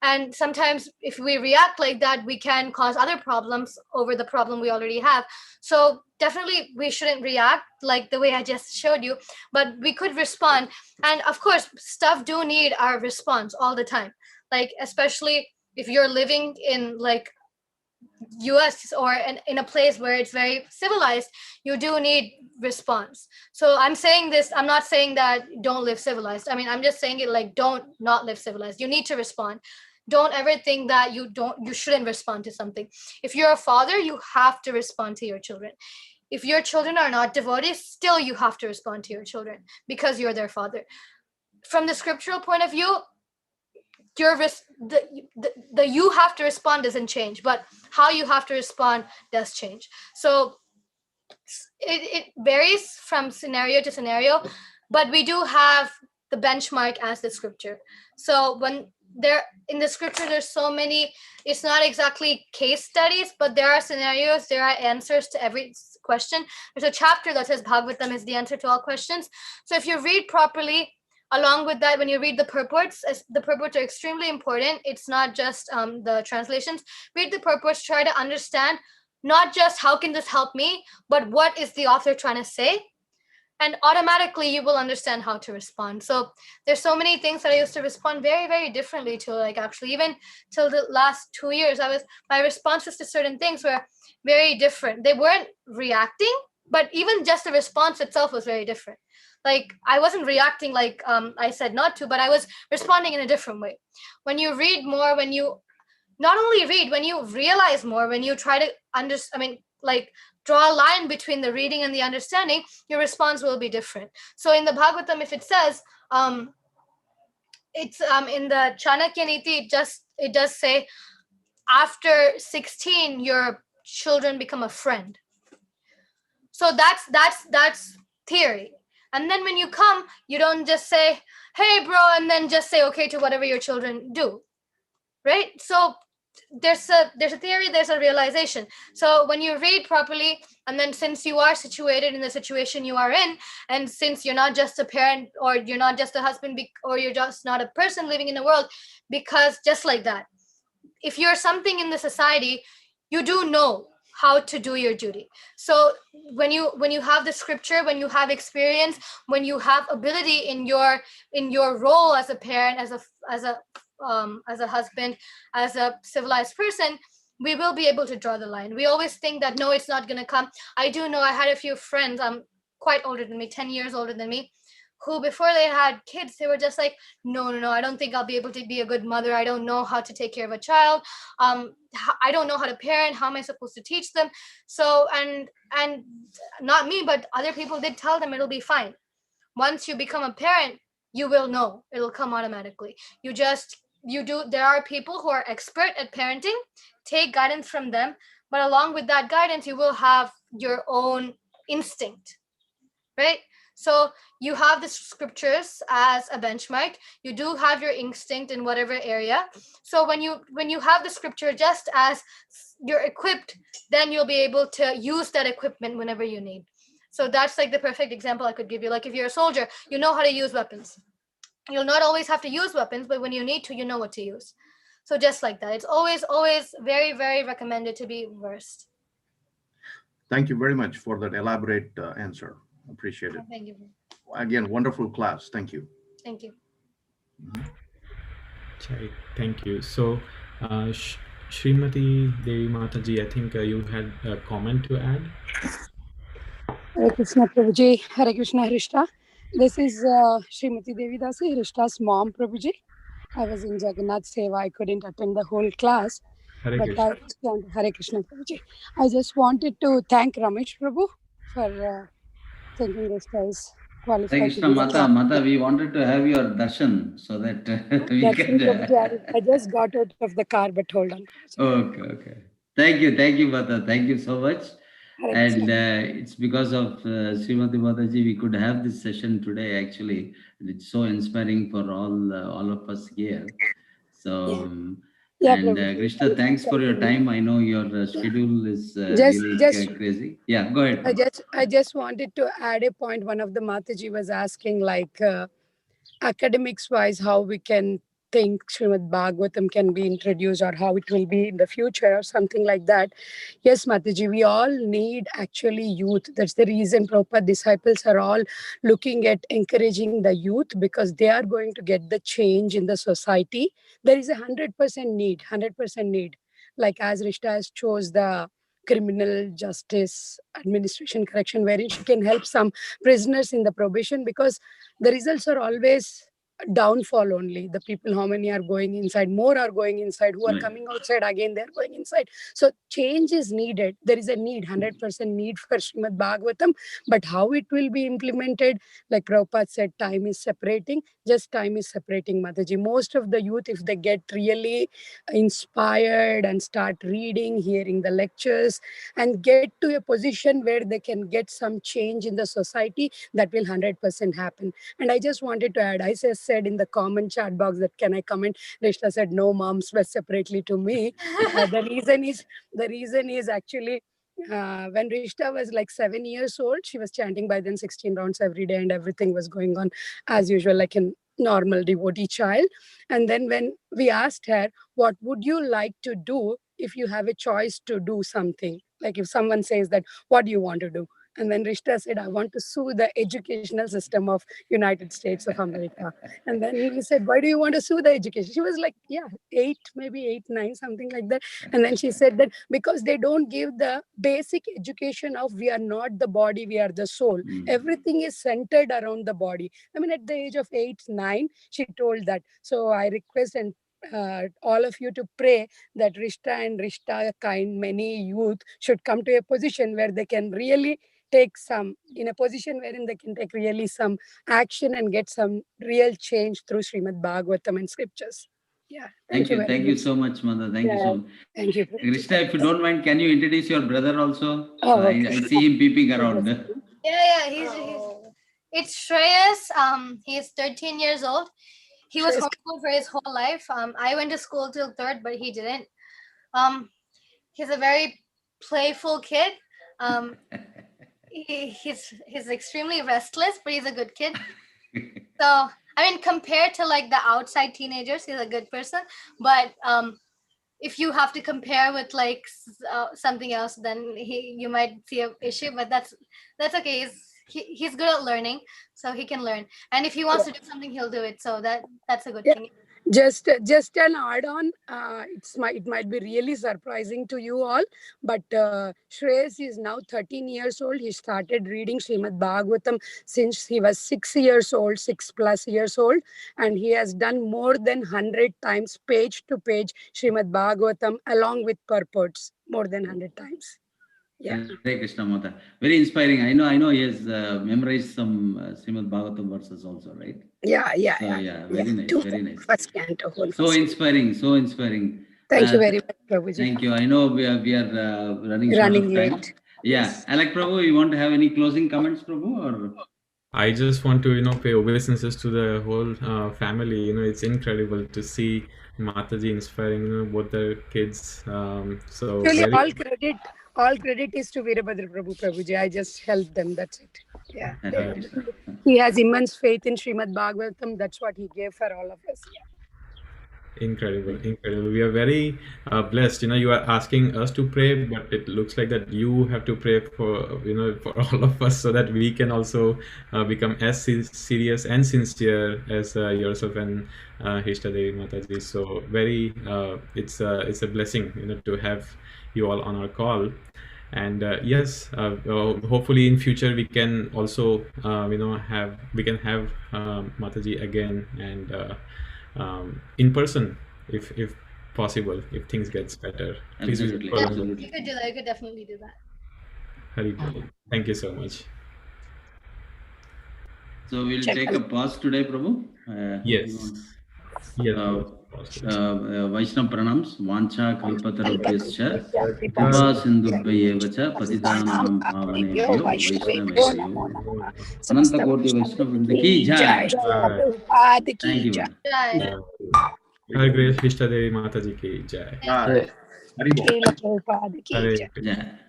And sometimes if we react like that, we can cause other problems over the problem we already have. So definitely we shouldn't react like the way I just showed you, but we could respond. And of course, stuff do need our response all the time. Like, especially if you're living in like US or in a place where it's very civilized, you do need response. So I'm saying this, I'm not saying that don't live civilized. I mean, I'm just saying it like don't not live civilized. You need to respond. Don't ever think that you shouldn't respond to something. If you're a father, you have to respond to your children. If your children are not devotees, still you have to respond to your children because you're their father. From the scriptural point of view, the you have to respond doesn't change, but how you have to respond does change. So it varies from scenario to scenario, but we do have the benchmark as the scripture. So when there in the scripture, there's so many, it's not exactly case studies, but there are scenarios, there are answers to every question. There's a chapter that says Bhagavatam is the answer to all questions. So if you read properly, along with that, when you read the purports are extremely important. It's not just the translations. Read the purports, try to understand not just how can this help me, but what is the author trying to say? And automatically you will understand how to respond. So there's so many things that I used to respond very, very differently to, like actually even till the last 2 years, my responses to certain things were very different. They weren't reacting, but even just the response itself was very different. Like I wasn't reacting like I said not to, but I was responding in a different way. When you read more, when you not only read, when you realize more, when you try to draw a line between the reading and the understanding, your response will be different. So in the Bhagavatam, if it says, it's in the Chanakya Niti, it does say, after 16, your children become a friend. So that's theory. And then when you come, you don't just say, hey, bro, and then just say okay to whatever your children do, right? So there's a theory, there's a realization. So when you read properly, and then since you are situated in the situation you are in, and since you're not just a parent, or you're not just a husband, or you're just not a person living in the world, because just like that, if you're something in the society, you do know how to do your duty. So when you have the scripture, when you have experience, when you have ability in your role as a parent, as a husband, as a civilized person, we will be able to draw the line. We always think that no, it's not going to come. I do know, I had a few friends quite older than me, 10 years older than me, who before they had kids, they were just like, no, I don't think I'll be able to be a good mother. I don't know how to take care of a child. I don't know how to parent. How am I supposed to teach them? So, and not me, but other people did tell them it'll be fine. Once you become a parent, you will know. It'll come automatically. There are people who are expert at parenting. Take guidance from them. But along with that guidance, you will have your own instinct, right? So you have the scriptures as a benchmark. You do have your instinct in whatever area. So when you have the scripture just as you're equipped, then you'll be able to use that equipment whenever you need. So that's like the perfect example I could give you. Like if you're a soldier, you know how to use weapons. You'll not always have to use weapons, but when you need to, you know what to use. So just like that, it's always very, very recommended to be versed. Thank you very much for that elaborate answer. Appreciate it. Thank you. Again, wonderful class. Thank you. Thank you. Thank you. So, Srimati Devi Mataji, I think you had a comment to add. Hare Krishna Prabhuji, Hare Krishna Hrsta. This is Srimati Devi Dasi, Hrsta's mom, Prabhuji. I was in Jagannath Seva. I couldn't attend the whole class. Hare Krishna. Hare Krishna Prabhuji. I just wanted to thank Ramesh Prabhu for thinking this guys qualified. Hare Krishna Mata, we wanted to have your darshan so that we can. I just got out of the car, but hold on. Okay. Thank you, Mata. Thank you so much. And it's because of Srimati Mataji we could have this session today. Actually, it's so inspiring for all of us here. So, and Krishna, thanks for your time. I know your schedule is really crazy. Yeah, go ahead. I just wanted to add a point. One of the Mataji was asking, like, academics wise, how we can think Srimad Bhagavatam can be introduced or how it will be in the future or something like that. Yes, Mataji, we all need actually youth. That's the reason Prabhupada disciples are all looking at encouraging the youth, because they are going to get the change in the society. There is 100% need, 100% need. Like as Hrsta has chose the criminal justice administration correction, wherein she can help some prisoners in the probation, because the results are always downfall only. The people, how many are going inside, more are going inside, who are coming outside again, they're going inside. So change is needed. There is a need, 100% need for Srimad Bhagavatam, but how it will be implemented, like Prabhupada said, time is separating, just time is separating, Mataji. Most of the youth, if they get really inspired and start reading, hearing the lectures, and get to a position where they can get some change in the society, that will 100% happen. And I just wanted to add, I just said in the comment chat box that can I comment? Hrsta said, no, mom, separately to me. The reason is actually when Hrsta was like 7 years old, she was chanting by then 16 rounds every day, and everything was going on as usual, like a normal devotee child. And then when we asked her, what would you like to do if you have a choice to do something? Like if someone says that, what do you want to do? And then Hrsta said, I want to sue the educational system of United States of America. And then we said, why do you want to sue the education? She was like, yeah, 8, maybe 8, 9, something like that. And then she said that because they don't give the basic education of we are not the body, we are the soul. Everything is centered around the body. I mean, at the age of 8, 9, she told that. So I request and all of you to pray that Hrsta and Hrsta kind many youth should come to a position where they can really take some, in a position wherein they can take really some action and get some real change through Srimad Bhagavatam and scriptures. Yeah. Thank you so much, Mother. Thank you so much. Thank you. Hrsta, if you don't mind, can you introduce your brother also? Oh, okay. I see him peeping around. He's it's Shreyas. He's 13 years old. He was homeschooled for his whole life. I went to school till 3rd, but he didn't. He's a very playful kid. He's extremely restless, but he's a good kid. So I mean, compared to like the outside teenagers, he's a good person. But if you have to compare with like something else, then you might see an issue. But that's okay. He's good at learning, so he can learn. And if he wants to do something, he'll do it. So that's a good thing. Just an add-on, it might be really surprising to you all, but Shreyas is now 13 years old. He started reading Srimad Bhagavatam since he was 6 years old, 6+ years old, and he has done more than 100 times page to page Srimad Bhagavatam along with purports, more than 100 times. Yeah. Hare Krishna, Mata. Very inspiring. I know he has memorized some Srimad Bhagavatam verses also, right? Yeah. Very nice, very nice. First canto. So inspiring. Thank you very much, Prabhuji. Thank you. I know we are running late. Yeah. Yes. Alec Prabhu, you want to have any closing comments, Prabhu? Or? I just want to, pay obeisances to the whole family. It's incredible to see Mataji inspiring, both the kids. So really, all credit is to Veerabhadra Prabhuji. I just helped them. That's it. Yeah. He has immense faith in Srimad Bhagavatam. That's what he gave for all of us. Yeah. Incredible. We are very blessed. You are asking us to pray, but it looks like that you have to pray for, for all of us, so that we can also become as serious and sincere as yourself and Hrsta Devi Mataji. So it's a blessing, to have you all on our call. And yes, hopefully in future we can also have Mataji again, and in person if possible, if things gets better. Absolutely. You could do that. You could definitely do that. Hari, thank you so much. So we'll take a pause today, Prabhu. Yes. Vaishnava pranams, vancha kalpatarubhyascha, kripa sindhubhyaeva cha, patitanam pavanebhyo, Vaishnavebhyo. Ananta Koti Vaishnava Vrinda ki jai. Thank you. Hare Krishna Devi Mataji ki jai. Srila Prabhupada ki Hare jai. Krishna.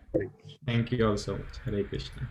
Thank you all so much. Hare Krishna.